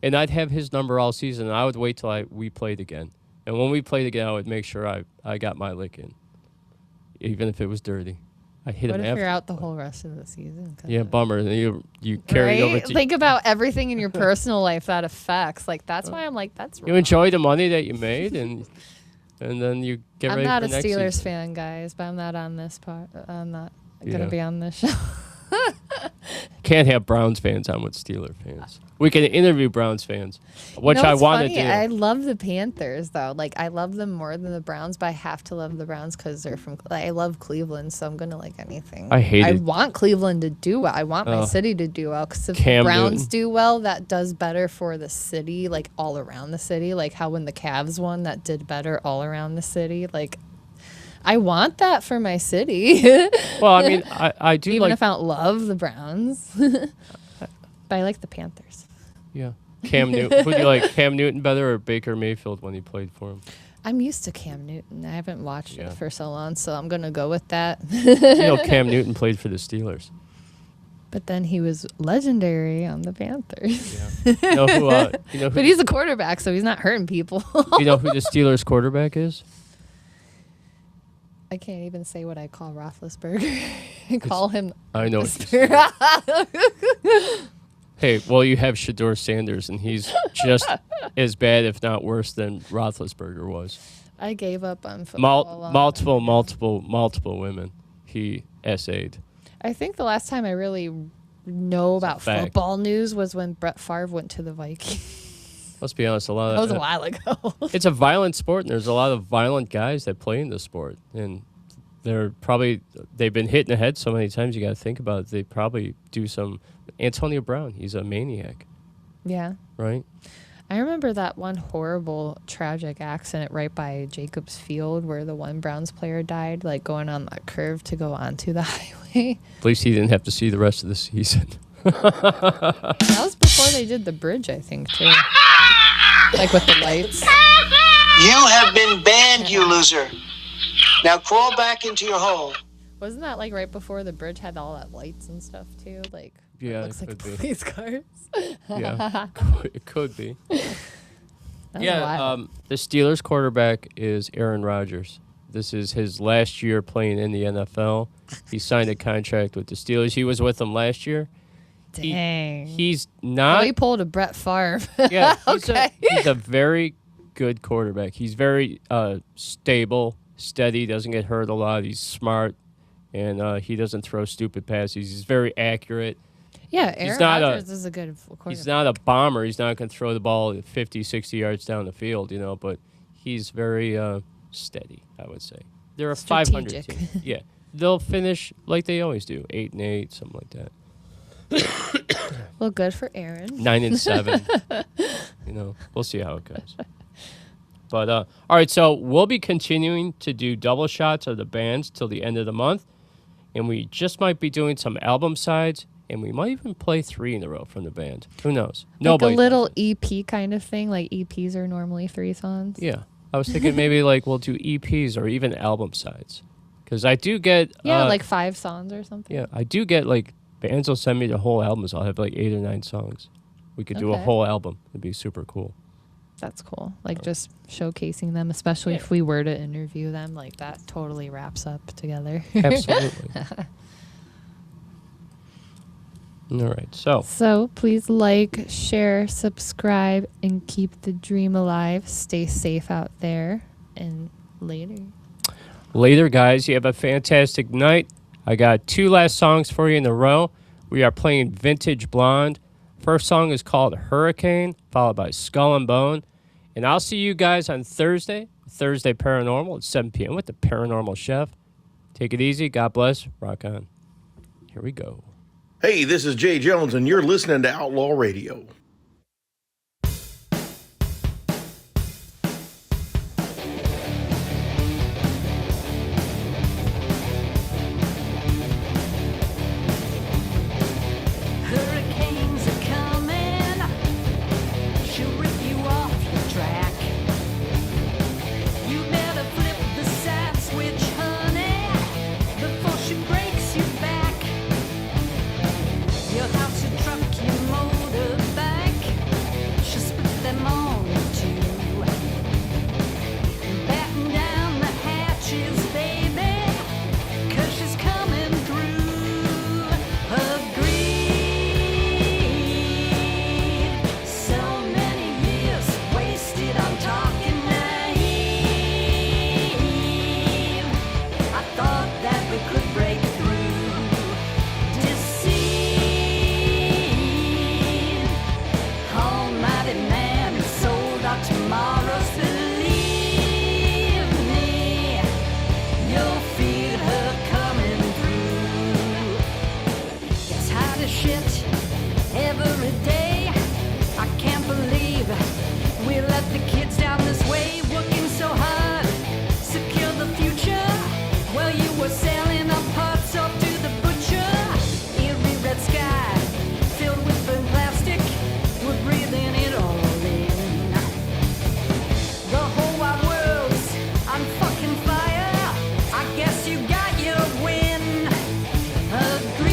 and I'd have his number all season. And I would wait till we played again. And when we played again, I would make sure I got my lick in, even if it was dirty. I hit What him if after. you're out the whole rest of the season? Yeah, bummer. And you carry over to Think about everything in your personal life that affects. Like that's why I'm like that's. you enjoy the money that you made, and then you get I'm ready not for a next Steelers season. fan, guys, but I'm not on this part. I'm not Yeah. gonna be on this show. Can't have Browns fans on with Steeler fans. We can interview Browns fans, which You know I what's want to funny? do. I love the Panthers though. Like I love them more than the Browns, but I have to love the Browns because they're from. I love Cleveland, so I'm gonna like anything. I hate I it. want Cleveland to do well. I want my Oh. city to do well because if Cam the Browns Newton. do well, that does better for the city, like all around the city. Like how when the Cavs won, that did better all around the city. Like I want that for my city. Well, I mean, I do even like. if I don't love the Browns, but I like the Panthers. Yeah, Cam Newton. Who do you like, Cam Newton better or Baker Mayfield when he played for him? I'm used to Cam Newton. I haven't watched Yeah. it for so long, so I'm gonna go with that. You know, Cam Newton played for the Steelers. But then he was legendary on the Panthers. You know who? But he's a quarterback, so he's not hurting people. You know who the Steelers quarterback is? I can't even say what I call Roethlisberger. I call him. I know. Hey, well, you have Shador Sanders, and he's just as bad, if not worse, than Roethlisberger was. I gave up on football. Multiple women he essayed. I think the last time I really know about fact. football news was when Brett Favre went to the Vikings. Let's be honest, a lot That of was a while ago. It's a violent sport, and there's a lot of violent guys that play in the sport, and they've been hit in the head so many times. You got to think about it. They probably do some. Antonio Brown, he's a maniac, Yeah. right? I remember that one horrible, tragic accident right by Jacobs Field where the one Browns player died, like going on that curve to go onto the highway. At least he didn't have to see the rest of the season. That was before they did the bridge, I think, too. Like with the lights. You have been banned, you loser. Now crawl back into your hole. Wasn't that like right before the bridge had all that lights and stuff, too? Like, Yeah, it looks it like could be. police cars. Yeah, it could be. That's Yeah, wild. the Steelers quarterback is Aaron Rodgers. This is his last year playing in the NFL. He signed a contract with the Steelers. He was with them last year. Dang. He's not. Oh, he pulled a Brett Favre. Yeah, he's, Okay. he's a very good quarterback. He's very stable, steady, doesn't get hurt a lot. He's smart, and he doesn't throw stupid passes. He's very accurate. Yeah, Aaron Rodgers is a good quarterback. He's not a bomber. He's not going to throw the ball 50, 60 yards down the field, but he's very steady, I would say. They're a 500 Strategic. team. Yeah. They'll finish like they always do, 8-8, something like that. Well, good for Aaron. 9-7. We'll see how it goes. But all right, so we'll be continuing to do double shots of the bands till the end of the month, and we just might be doing some album sides, and we might even play 3 in a row from the band. Who knows? Like Nobody. a little EP kind of thing. Like EPs are normally 3 songs. Yeah, I was thinking maybe like we'll do EPs or even album sides, because I do get like 5 songs or something. Yeah, I do get like bands will send me the whole albums. I'll have like 8 or 9 songs. We could do a Okay. whole album. It'd be super cool. That's cool. Like just showcasing them, especially if we were to interview them. Like that totally wraps up together. Absolutely. All right, So please like, share, subscribe, and keep the dream alive. Stay safe out there. And later. Later, guys, you have a fantastic night. I got 2 last songs for you in a row. We are playing Vintage Blonde. First song is called Hurricane, followed by Skull and Bone. And I'll see you guys on Thursday Paranormal at 7 p.m. with the Paranormal Chef. Take it easy. God bless. Rock on. Here we go. Hey, this is Jay Jones, and you're listening to Outlaw Radio. Hurricanes are coming. it every day. I can't believe we let the kids down this way, working so hard, secure the future. Well, you were selling our parts off to the butcher. Eerie red sky filled with burnt plastic, we're breathing it all in. The whole wide world's on fucking fire. I guess you got your win. Agreed.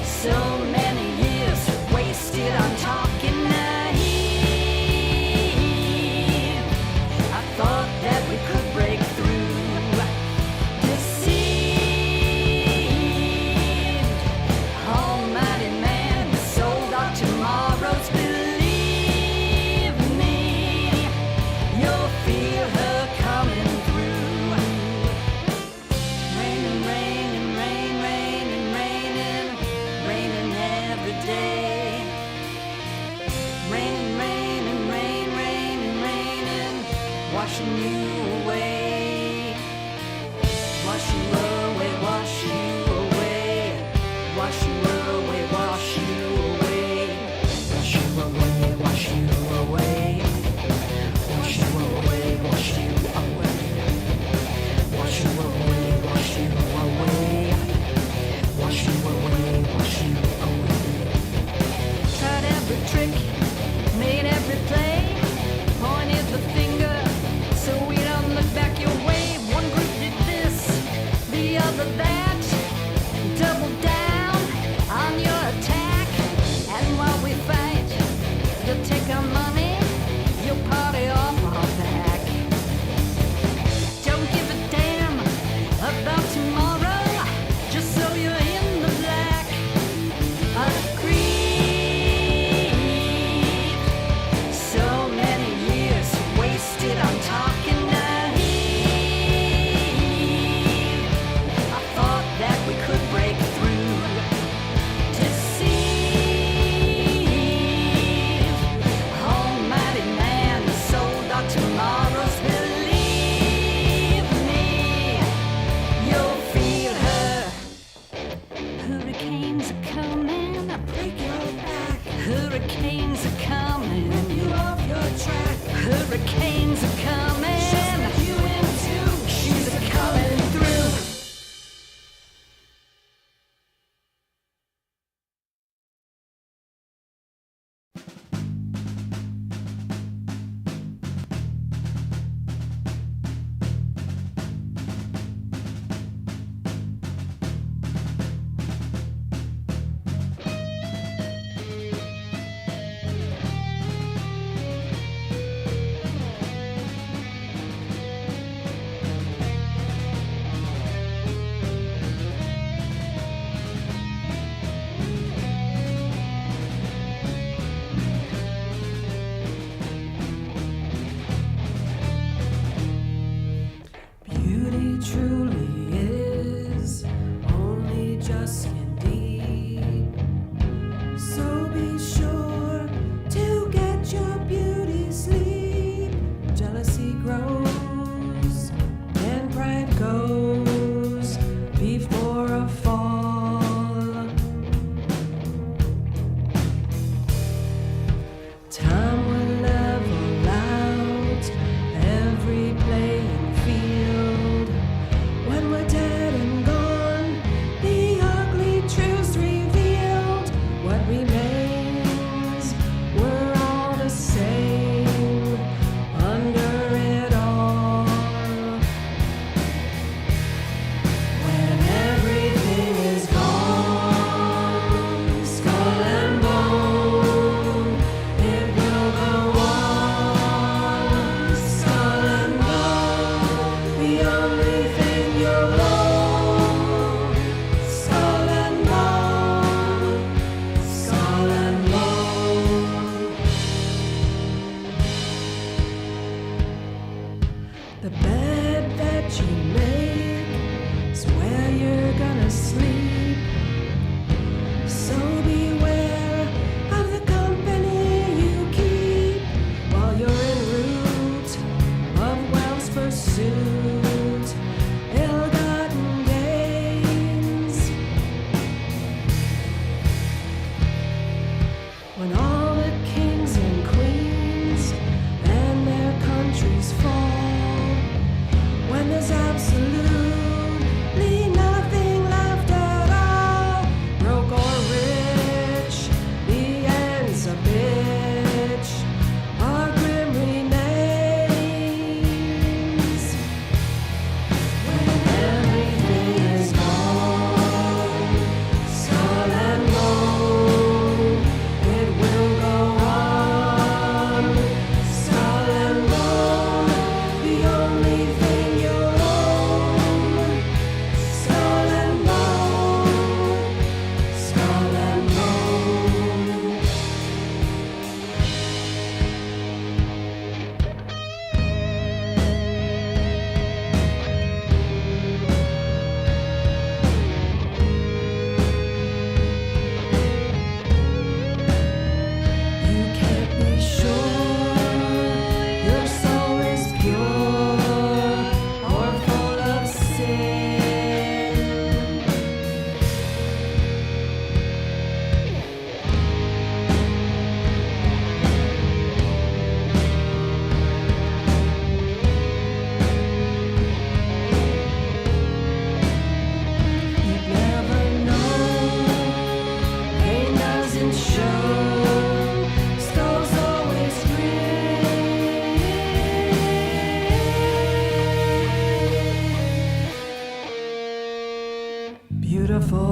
So many years wasted on talking naive.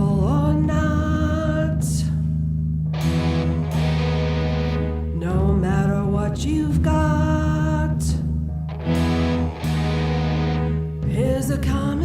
real or not. No matter what you've got, here's a comment.